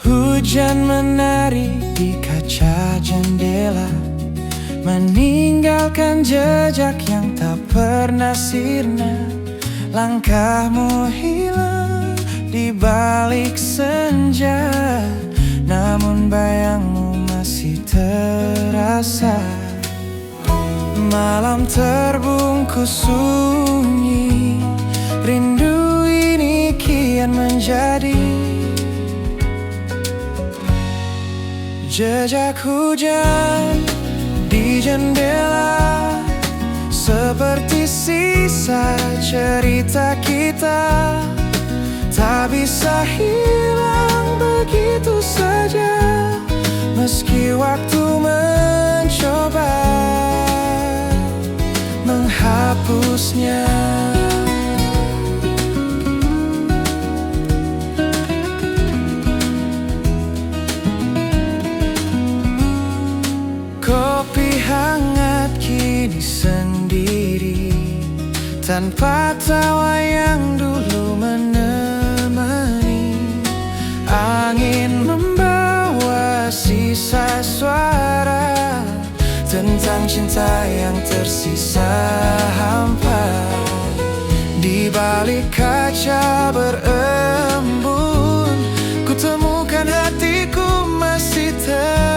Speaker 2: Hujan menari di kaca jendela, meninggalkan jejak yang tak pernah sirna. Langkahmu hilang di balik senja, namun bayangmu masih terasa. Malam terbungkus sunyi, rindu ini kian menjadi jejak hujan di jendela, seperti sisa cerita kita. Tak bisa hilang begitu saja, tanpa tawa yang dulu menemani. Angin membawa sisa suara tentang cinta yang tersisa hampa. Di balik kaca berembun, ku temukan hatiku masih terpaku.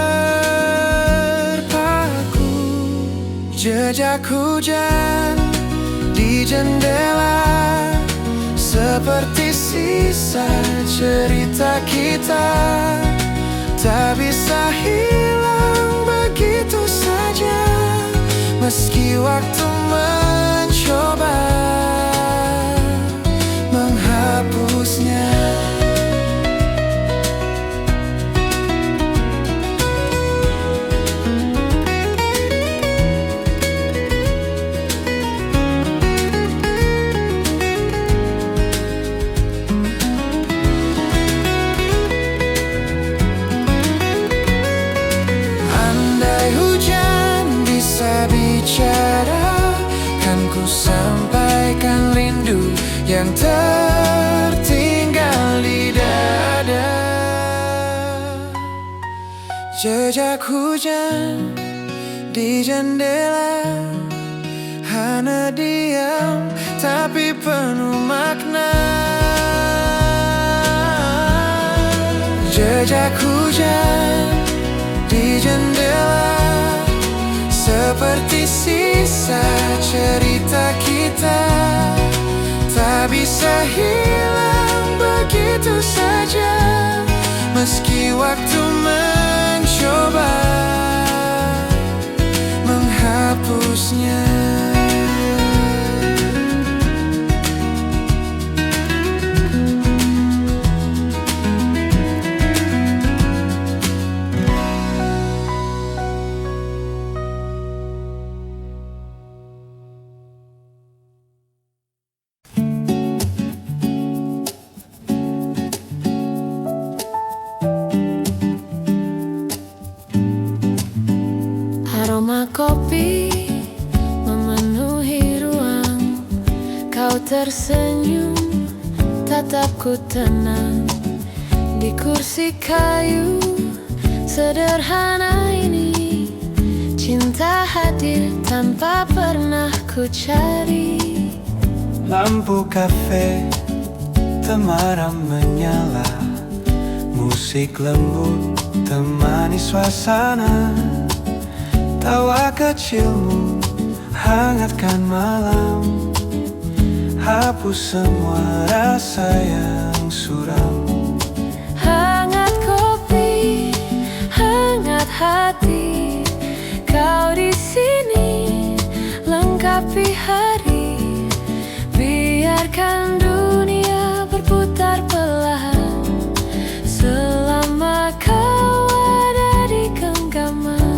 Speaker 2: Jejak hujan di jendela seperti sisa cerita kita, tak bisa hilang begitu saja meski waktu mencoba menghapusnya. Andai hujan bisa bicara, kan ku sampaikan rindu yang tertinggal di dada. Jejak hujan di jendela, hanya diam tapi penuh makna. Jejak hujan di jendela seperti sisa cerita kita, tak bisa hilang begitu saja meski waktu mencoba menghapusnya.
Speaker 3: Aroma kopi memenuhi ruang, kau tersenyum, tatapku tenang. Di kursi kayu sederhana ini, cinta hadir tanpa pernah ku cari.
Speaker 2: Lampu kafe temaram menyala, musik lembut temani suasana. Tawa kecilmu hangatkan malam, hapus semua rasa yang suram.
Speaker 3: Hangat kopi, hangat hati, kau di sini lengkapi hari. Biarkan dunia berputar perlahan selama kau ada di genggaman.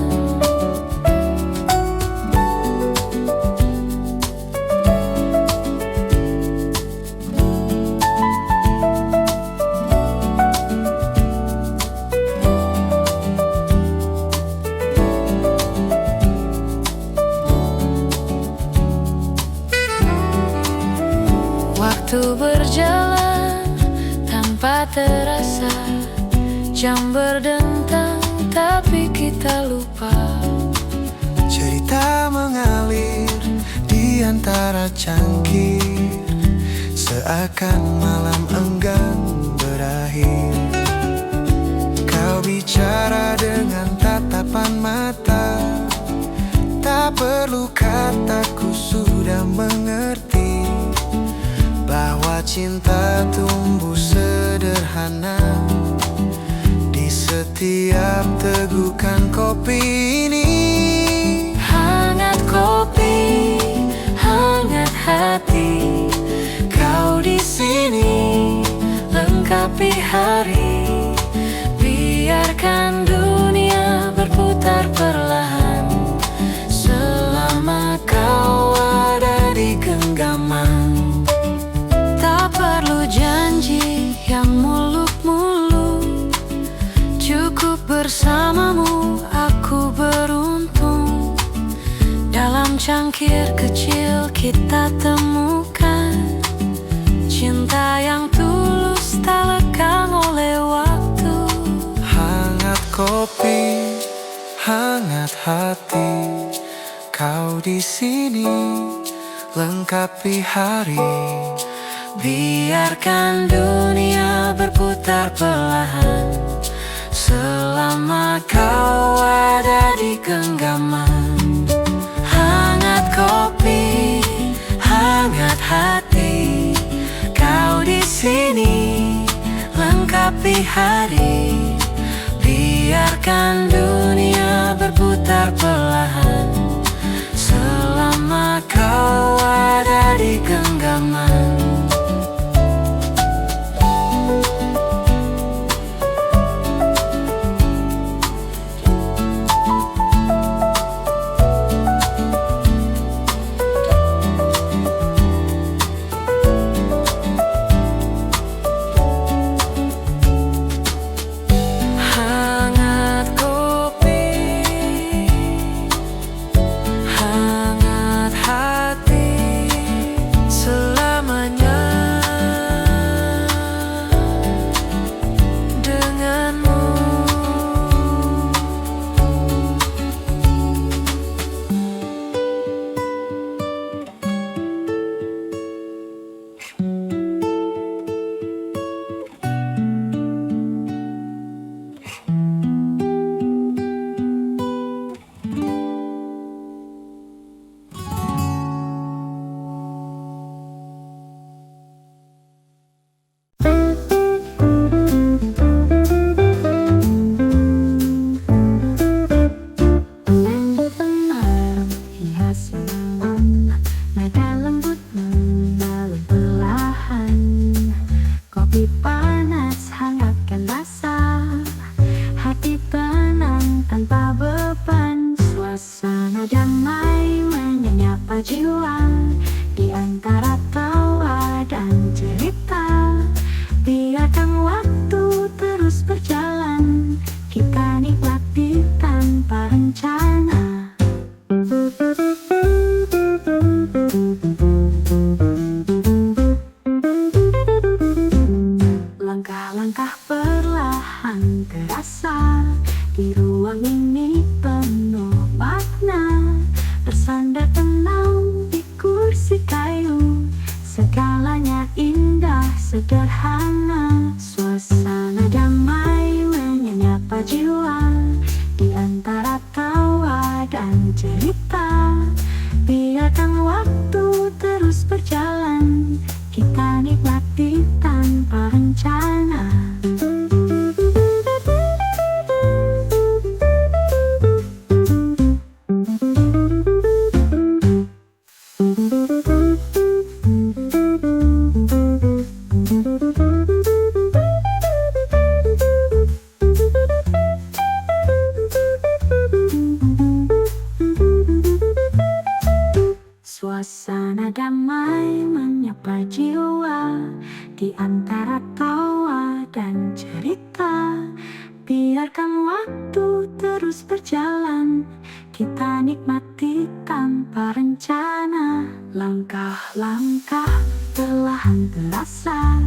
Speaker 3: Waktu berjalan tanpa terasa, jam berdentang tapi kita lupa.
Speaker 2: Cerita mengalir di antara cangkir, seakan malam enggan berakhir. Kau bicara dengan tatapan mata, tak perlu kataku sudah mengerti bahwa cinta tumbuh sederhana di setiap tegukan kopi ini.
Speaker 3: Hangat kopi, hangat hati, kau di sini lengkapi hari. Biarkan dunia berputar perlahan selama kau ada di genggaman. Tak perlu janji yang muluk-muluk, cukup bersamamu aku beruntung. Dalam cangkir kecil kita temu
Speaker 2: kopi, hangat hati. Kau di sini lengkapi hari.
Speaker 1: Biarkan dunia berputar perlahan selama kau ada di genggaman. Hangat kopi, hangat hati. Kau di sini lengkapi hari. Biarkan dunia berputar perlahan selama kau ada di genggaman.
Speaker 3: Jiwa di antara tawa dan cerita. Biarkan waktu terus berjalan, kita nikmati tanpa rencana. Langkah-langkah perlahan terasa di ruang ini penuh makna. Bersandar tenang di kursi kayu, segalanya indah sederhana. Suasana damai menyapa jiwa di antara tawa dan cerita. Biarkan waktu terus berjalan, kita nikmati tanpa rencana. Suasana damai menyapa jiwa di antara tawa dan cerita. Biarkan waktu terus berjalan, kita nikmati tanpa rencana. Langkah-langkah perlahan terasa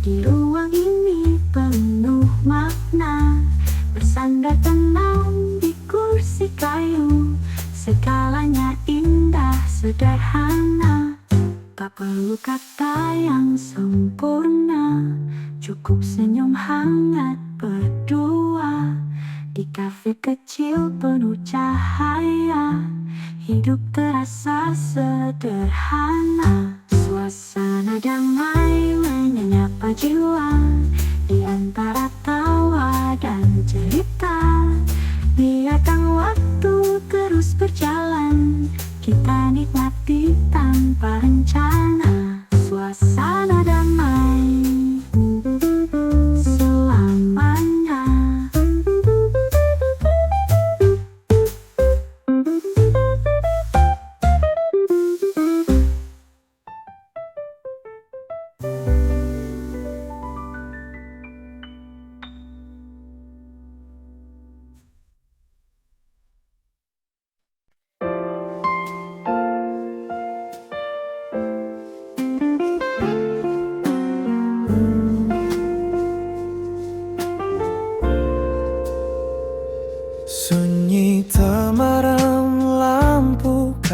Speaker 3: di ruang ini penuh makna. Bersandar tenang di kursi kayu, segalanya indah sederhana. Tak perlu kata yang sempurna, cukup senyum hangat berdua. Di kafe kecil penuh cahaya, hidup terasa sederhana. Suasana damai menyapa jiwa di antara tawa dan cerita. Biarkan waktu terus berjalan, kita nikmati tanpa rencana. Suasana damai selamanya.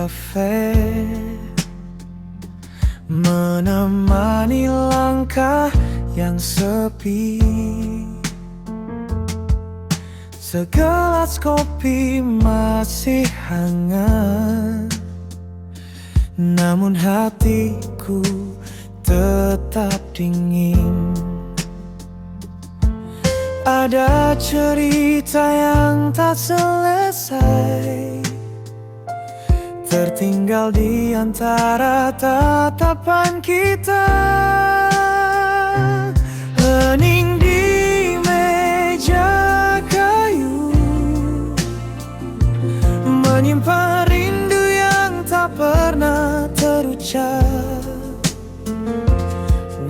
Speaker 2: kafe, menemani langkah yang sepi. Segelas kopi masih hangat, namun hatiku tetap dingin. Ada cerita yang tak selesai, tertinggal di antara tatapan kita. Hening di meja kayu, menyimpan rindu yang tak pernah terucap.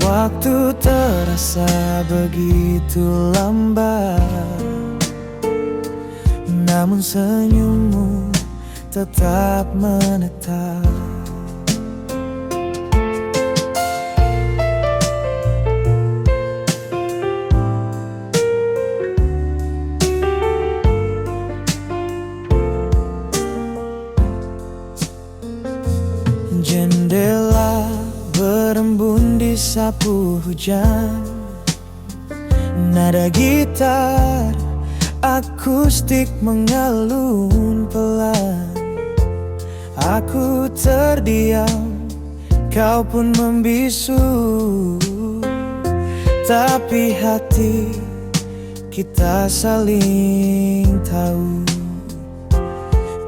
Speaker 2: Waktu terasa begitu lambat, namun senyummu tetap menetap. Jendela berembun di sapu hujan, nada gitar akustik mengalun pelan. Aku terdiam, kau pun membisu, tapi hati kita saling tahu.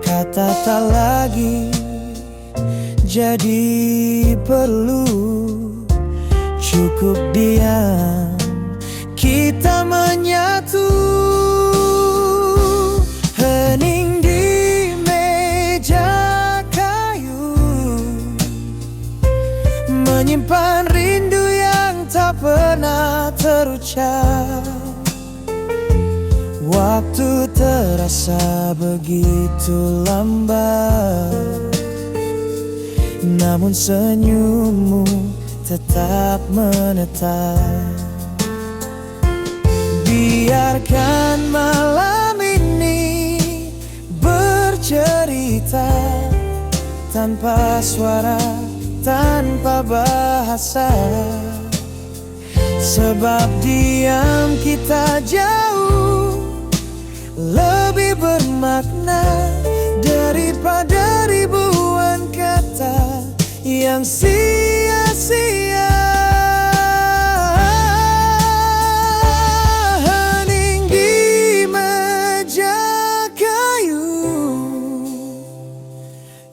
Speaker 2: Kata tak lagi jadi perlu, cukup diam, kita menyatu. Hening di meja kayu, menyimpan rindu yang tak pernah terucap. Waktu terasa begitu lambat, namun senyummu tetap menetap. Biarkan malam ini bercerita, tanpa suara, tanpa bahasa. Sebab diam kita jauh lebih bermakna daripada ribuan kata yang sia-sia. Hening di meja kayu,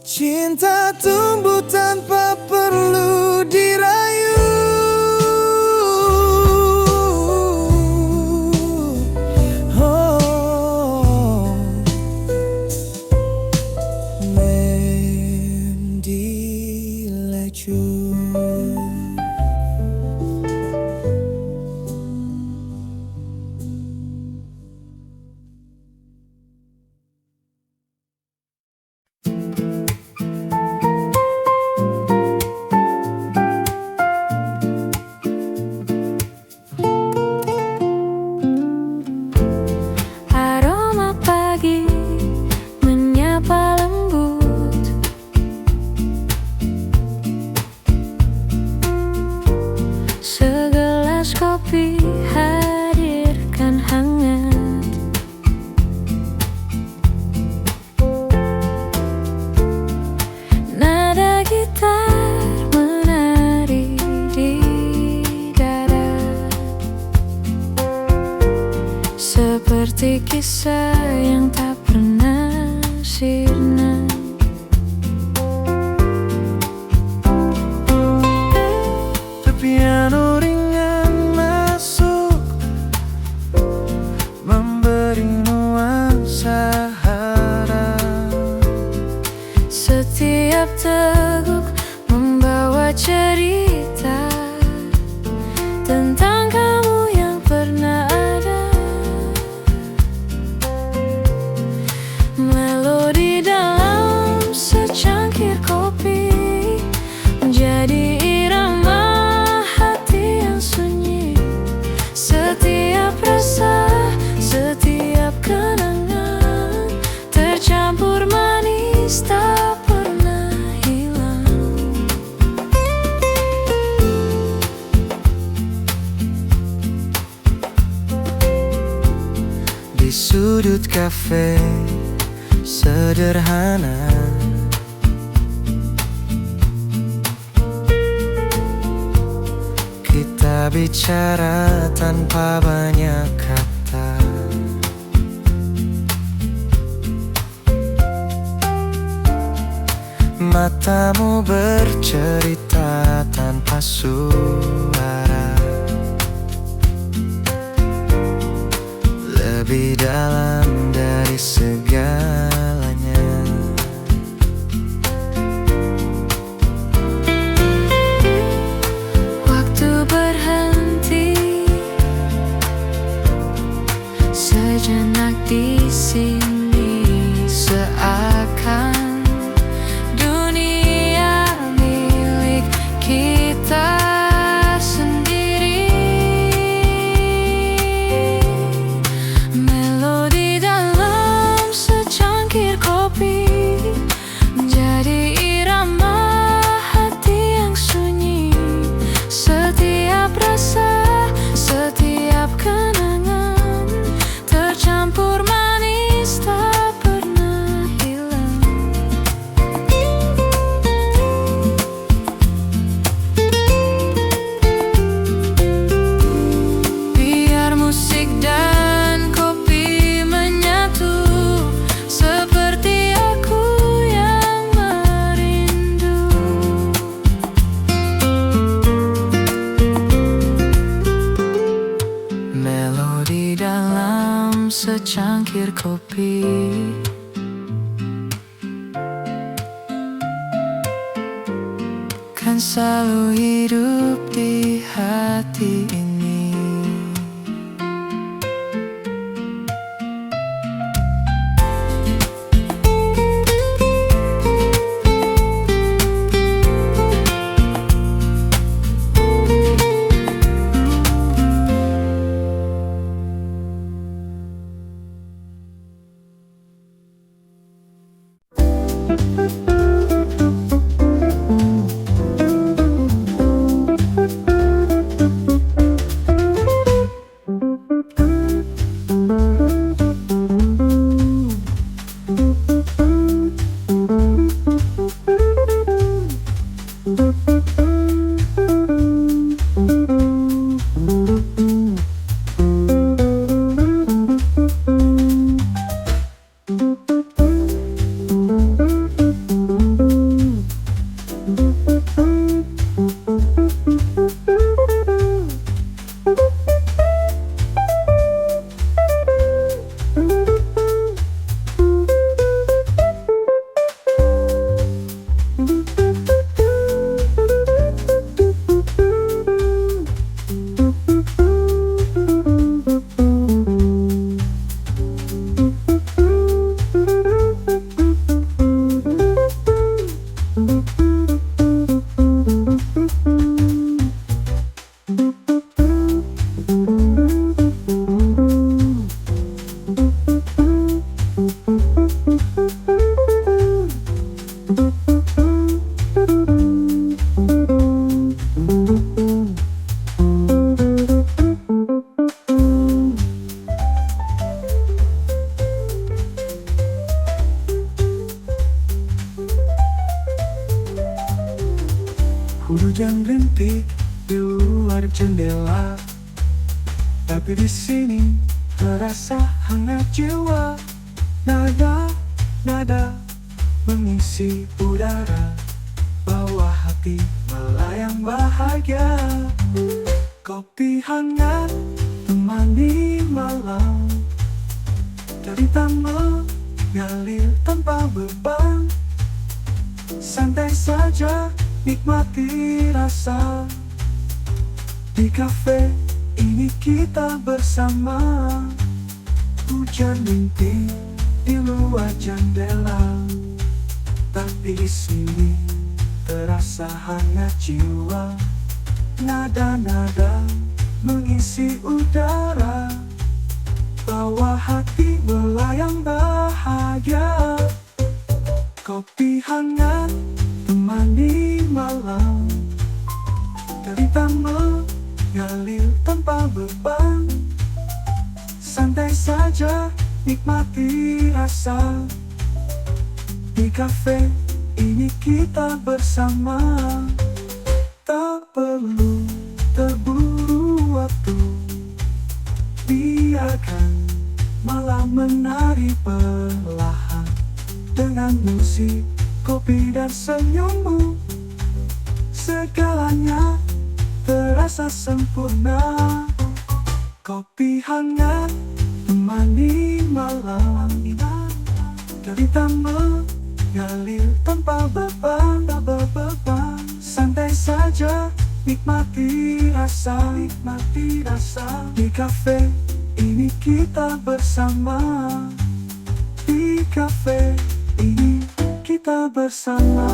Speaker 2: cinta tumbuh tanpa perlu dirayu.
Speaker 3: Aroma pagi menyapa lembut, segelas kopi hadirkan hangat. Nada gitar menari di dada, seperti kisah yang tak pernah sirna.
Speaker 2: Piano ringan masuk, memberi nuansa harap.
Speaker 3: Setiap teguk membawa cerita tentang kamu yang pernah ada. Melodi dalam
Speaker 2: sudut kafe sederhana. Kita bicara tanpa banyak kata. Matamu bercerita tanpa suara, lebih dalam dari segalanya.
Speaker 3: Waktu berhenti sejenak di sini, seakan dunia milik kita sendiri. Melodi dalam secangkir kopi menjadi irama hati yang sunyi. Setiap rasa, setiap kenangan tercampur manis tak pernah hilang. Biar musik dan kopi menyatu, seperti aku yang merindu. Melodi dalam secangkir kopi kan selalu hidup di hati ini.
Speaker 4: Hujan rintik di luar jendela, tapi di sini terasa hangat jiwa. Nada mengisi udara, bawa hati melayang bahagia. Kopi hangat temani malam, cerita mengalir tanpa beban. Santai saja nikmati rasa, di kafe ini kita bersama. Hujan rintik di luar jendela, tapi di sini terasa hangat jiwa. Nada-nada mengisi udara, bawa hati melayang bahagia. Kopi hangat temani malam, cerita mengalir tanpa beban. Santai saja nikmati rasa. Di kafe ini kita bersama, tak perlu terburu waktu. Biarkan malam menari perlahan, dengan musik, kopi dan senyummu. Segalanya terasa sempurna. Kopi hangat temani malam, cerita mengalir tanpa beban. Santai saja, nikmati rasa. Di kafe ini kita bersama. Di kafe ini kita bersama.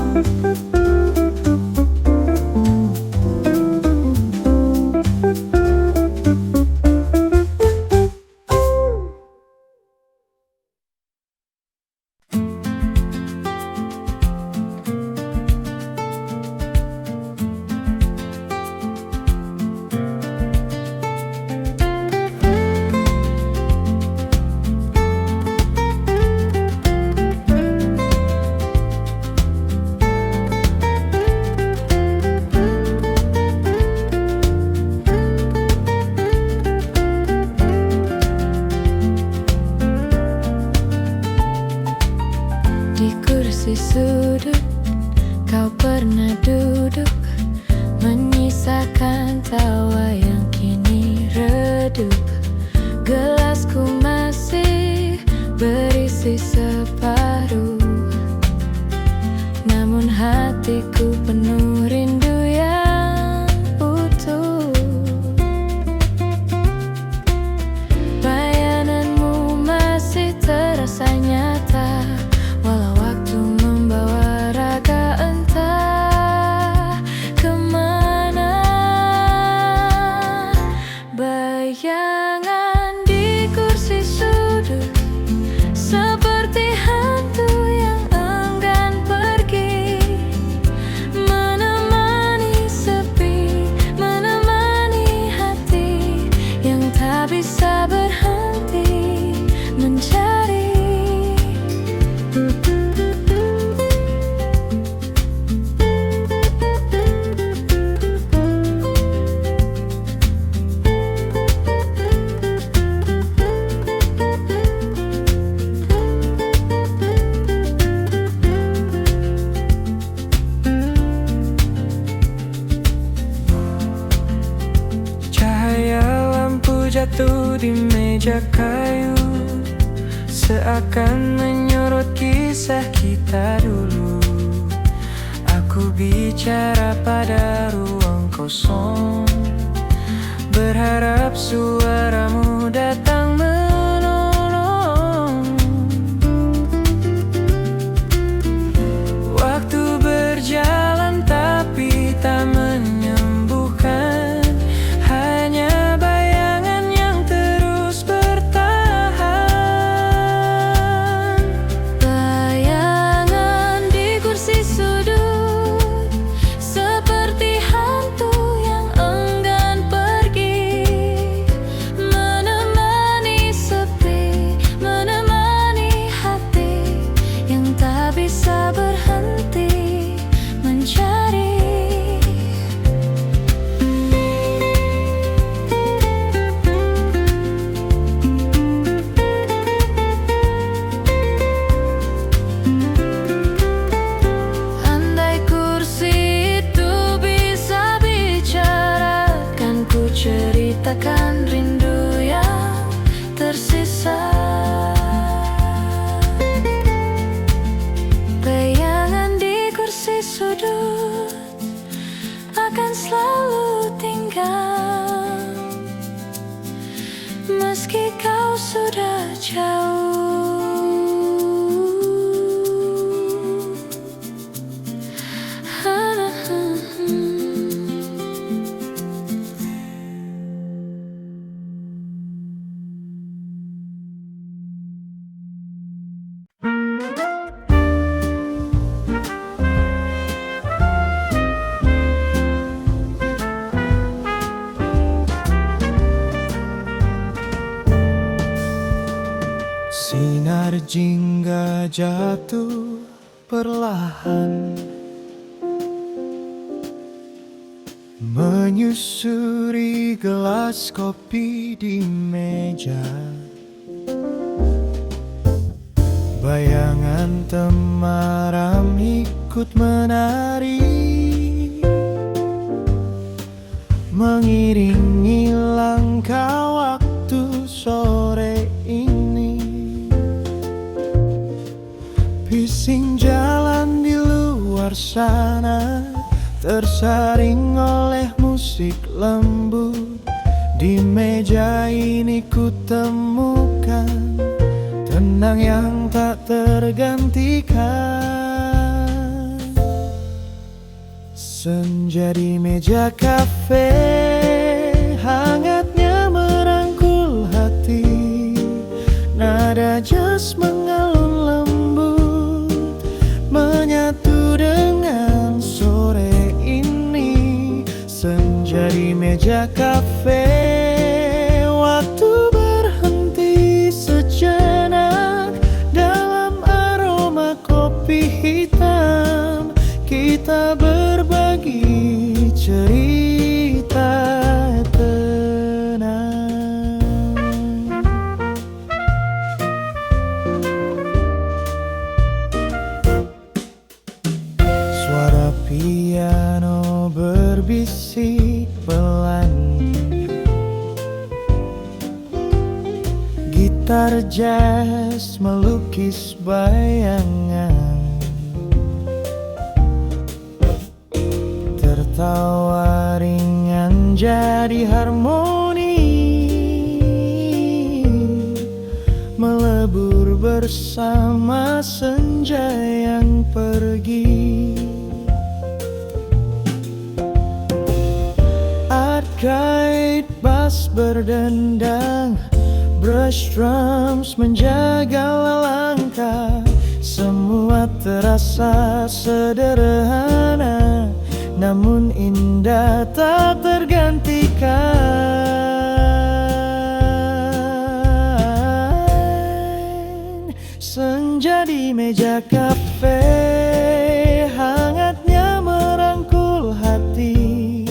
Speaker 3: Di kursi sudut kau pernah duduk, menyisakan tawa yang kini redup. Gelasku masih berisi separuh, namun hatiku penuh rindu yang utuh. Bayanganmu masih terasa nyata, walau waktu membawa raga entah kemana. Bayangan di kursi sudut seperti hantu yang enggan pergi, menemani sepi, menemani hati yang tak bisa berhenti mencari.
Speaker 2: Cahaya lampu jatuh di meja kayu, seakan menyorot kisah kita dulu. Aku bicara pada ruang kosong, berharap suaramu datang menolong. Waktu berjalan tapi tak menyembuhkan, hanya bayangan yang terus bertahan.
Speaker 3: Bayangan di kursi sudut seperti hantu yang enggan pergi, menemani sepi, menemani hati yang tak bisa berhenti mencari. Andai kursi itu bisa bicara, kan ku ceritakan rindu yang tersisa. Bayangan di kursi sudut akan selalu tinggal, meski kau sudah jauh.
Speaker 2: Sinar jingga jatuh perlahan, menyusuri gelas kopi di meja. Bayangan temaram ikut menari, mengiringi langkah waktu sore ini. Bising jalan di luar sana tersaring oleh musik lembut. Di meja ini ku temukan tenang yang tak tergantikan. Senja di meja kafe, hangatnya merangkul hati. Nada jazz mengalun lembut, menyatu dengan sore ini. Senja di meja kafe, waktu berhenti sejenak dalam aroma kopi hitam. Kita berbagi cerita tenang. Suara piano berbisik pelan, gitar jazz melukis bayangan. Tertawa ringan jadi harmoni, melebur bersama senja yang pergi. Art-guide bass berdendang, brush drums menjaga langkah. Semua terasa sederhana, namun indah tak tergantikan. Senja di meja kafe, hangatnya merangkul hati.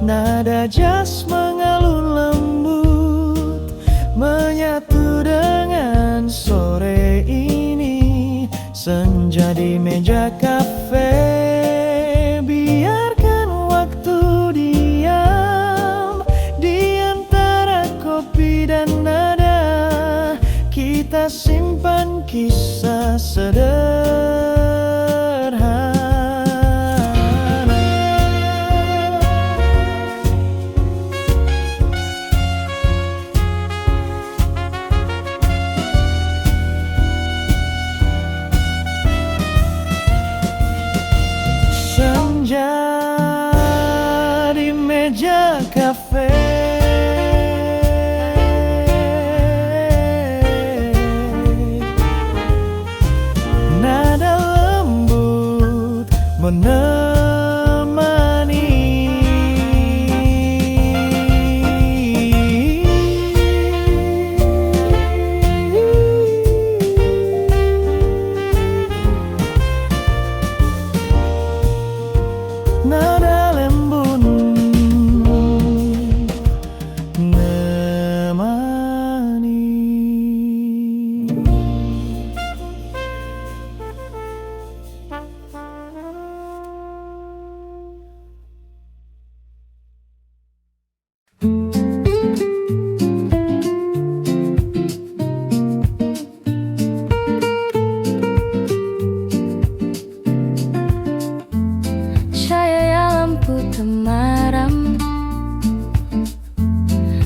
Speaker 2: Nada jazz mengalun lembut, menyatu dengan sore ini. Senja di meja kafe, biarkan waktu diam di antara kopi dan nada. Kita simpan kisah sederhana. Senja di meja kafe, nada lembut menemani. Nada lembut menemani.
Speaker 3: Cahaya lampu temaram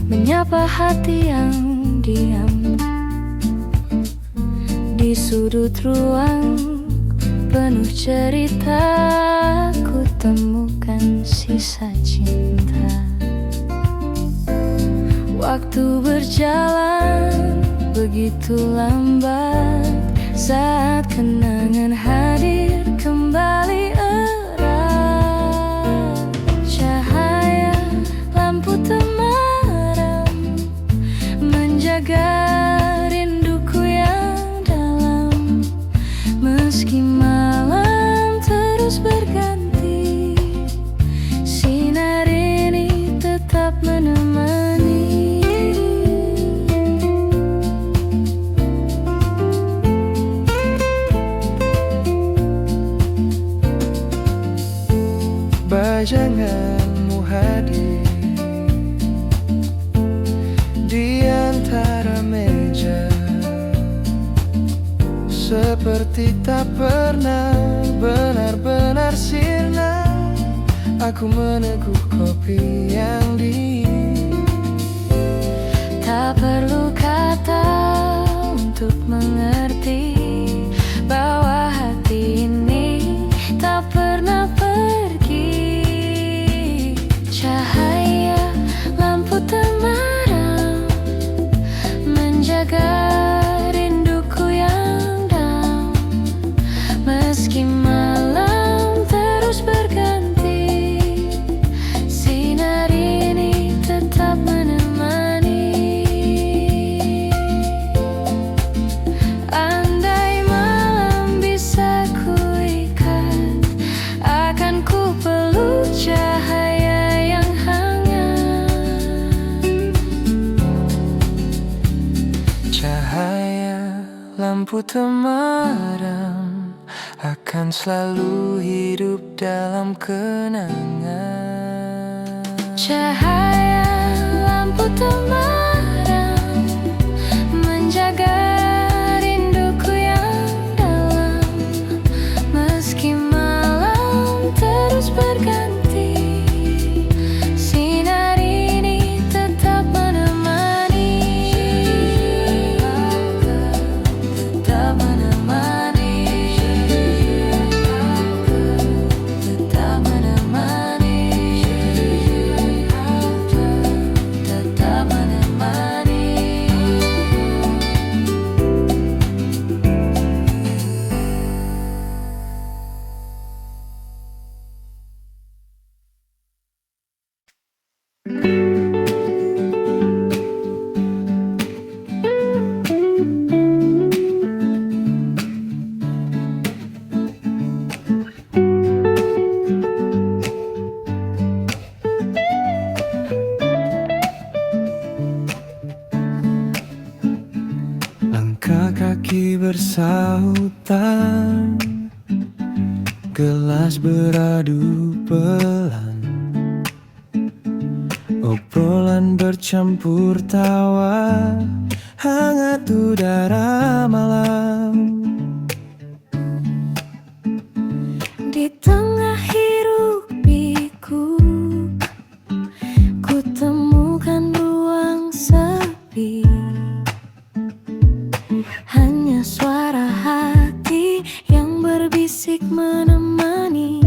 Speaker 3: menyapa hati yang diam. Di sudut ruang penuh cerita, ku temukan sisa cinta. Waktu berjalan begitu lambat, saat kenangan hadir kembali erat. Cahaya lampu temaram menjaga rinduku yang
Speaker 2: seperti tak pernah benar-benar sirna. Aku meneguh kopi yang dingin.
Speaker 3: Tak perlu kata untuk mengerti bahwa hati ini tak pernah pergi. Cahaya lampu temaram menjaga rinduku yang dalam. Meski malam terus berganti, sinar ini tetap menemani. Andai malam bisa kuikat, akan ku peluk cahaya yang hangat.
Speaker 2: Cahaya lampu temaram akan selalu hidup dalam kenangan.
Speaker 3: Cahaya lampu temaram menjaga rinduku yang dalam. Meski malam terus berganti, sinar ini tetap menemani. Tetap menemani. Tetap menemani. Tetap menemani.
Speaker 2: Langkah kaki bersahutan, gelas beradu pelan, obrolan bercampur tawa, hangat udara malam.
Speaker 3: Di tengah hiruk pikuk, ku temukan ruang sepi. Hanya suara hati yang berbisik menemani.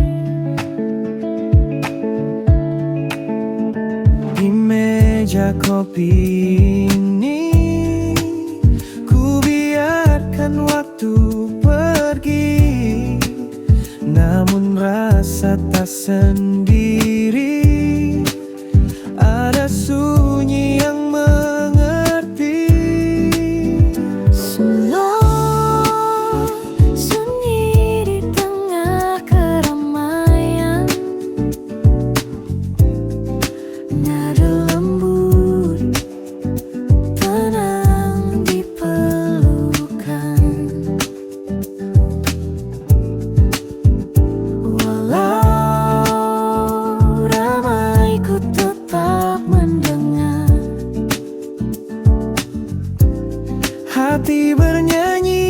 Speaker 2: Di meja kopi ini, ku biarkan waktu pergi, namun rasa tak sendiri. Ada sunyi yang mengerti.
Speaker 3: Sunyi di tengah keramaian, nada lembut tenang di pelukan. Walau ramai ku tetap mendengar.
Speaker 2: Hati bernyanyi,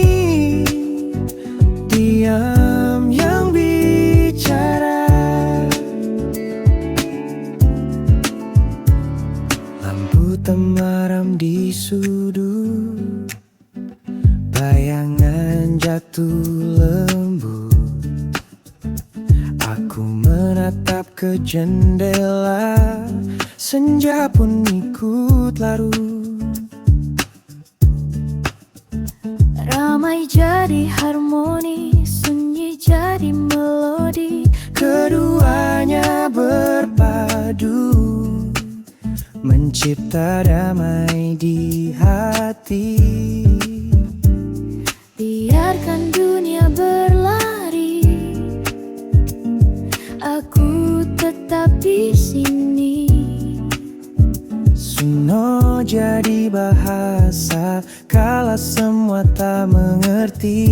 Speaker 2: diam yang bicara. Lampu temaram di sudut, bayangan jatuh lembut. Aku menatap ke jendela, senja pun ikut larut.
Speaker 3: Ramai jadi harmoni, sunyi jadi melodi.
Speaker 2: Keduanya berpadu, mencipta damai di hati.
Speaker 3: Biarkan dunia berlari, aku tetap di sini.
Speaker 2: Suno jadi bahasa kala semua tak mengerti.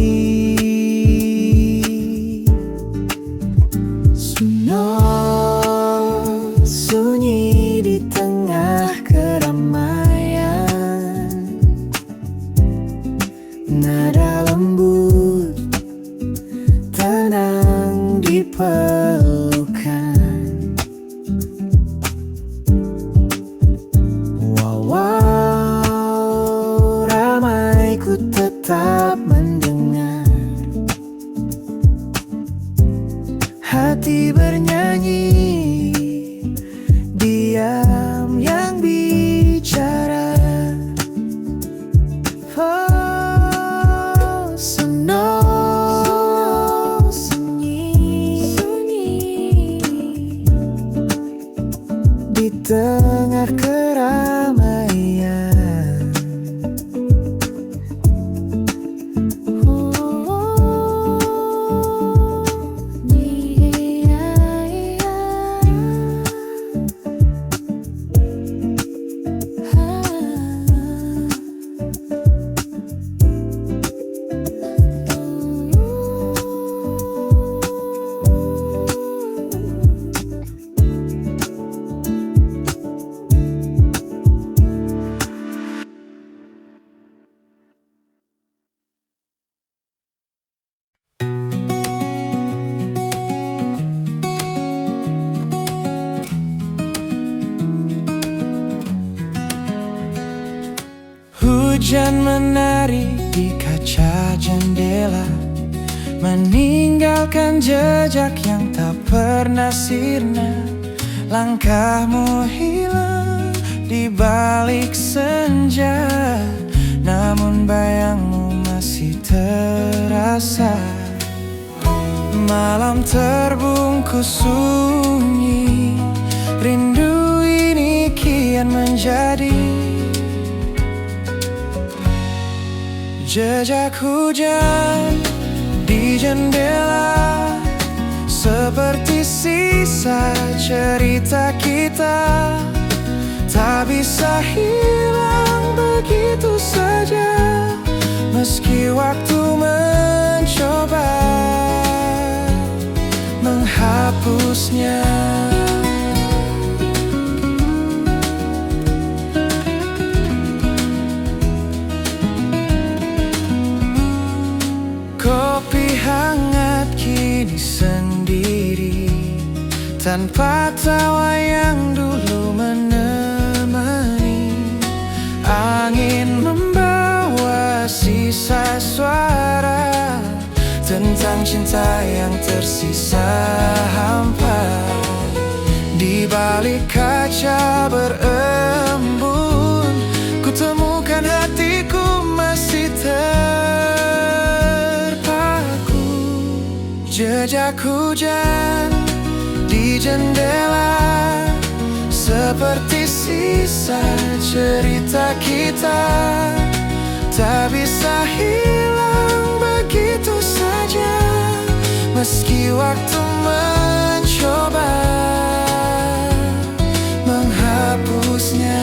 Speaker 2: Suno sunyi di tengah keramaian, nada lembut tetap mendengar. Hati bernyanyi, diam yang bicara. Oh, sunyi di tengah keramaian. Hujan menari di kaca jendela, meninggalkan jejak yang tak pernah sirna. Langkahmu hilang di balik senja, namun bayangmu masih terasa. Malam terbungkus sunyi, rindu ini kian menjadi jejak hujan di jendela, seperti sisa cerita kita. Tak bisa hilang begitu saja, meski waktu mencoba menghapusnya. Kopi hangat kini sendiri, tanpa tawa yang dulu menemani. Angin membawa sisa suara tentang cinta yang tersisa hampa. Di balik kaca berembun, ku temukan hatiku masih jejak hujan di jendela, seperti sisa cerita kita. Tak bisa hilang begitu saja, meski waktu mencoba menghapusnya.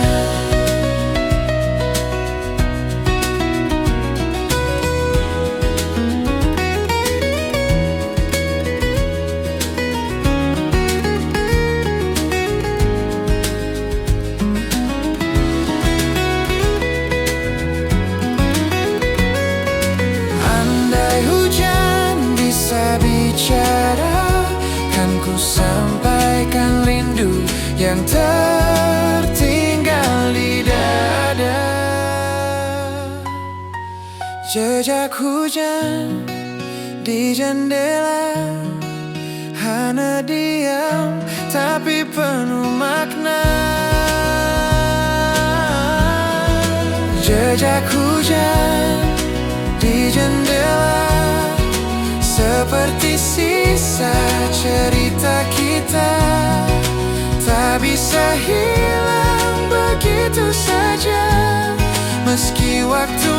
Speaker 2: Kan ku sampaikan rindu yang tertinggal di dada. Jejak hujan di jendela, hanya diam tapi penuh makna. Jejak hujan di jendela, seperti sisa cerita kita. Tak bisa hilang begitu saja, meski waktu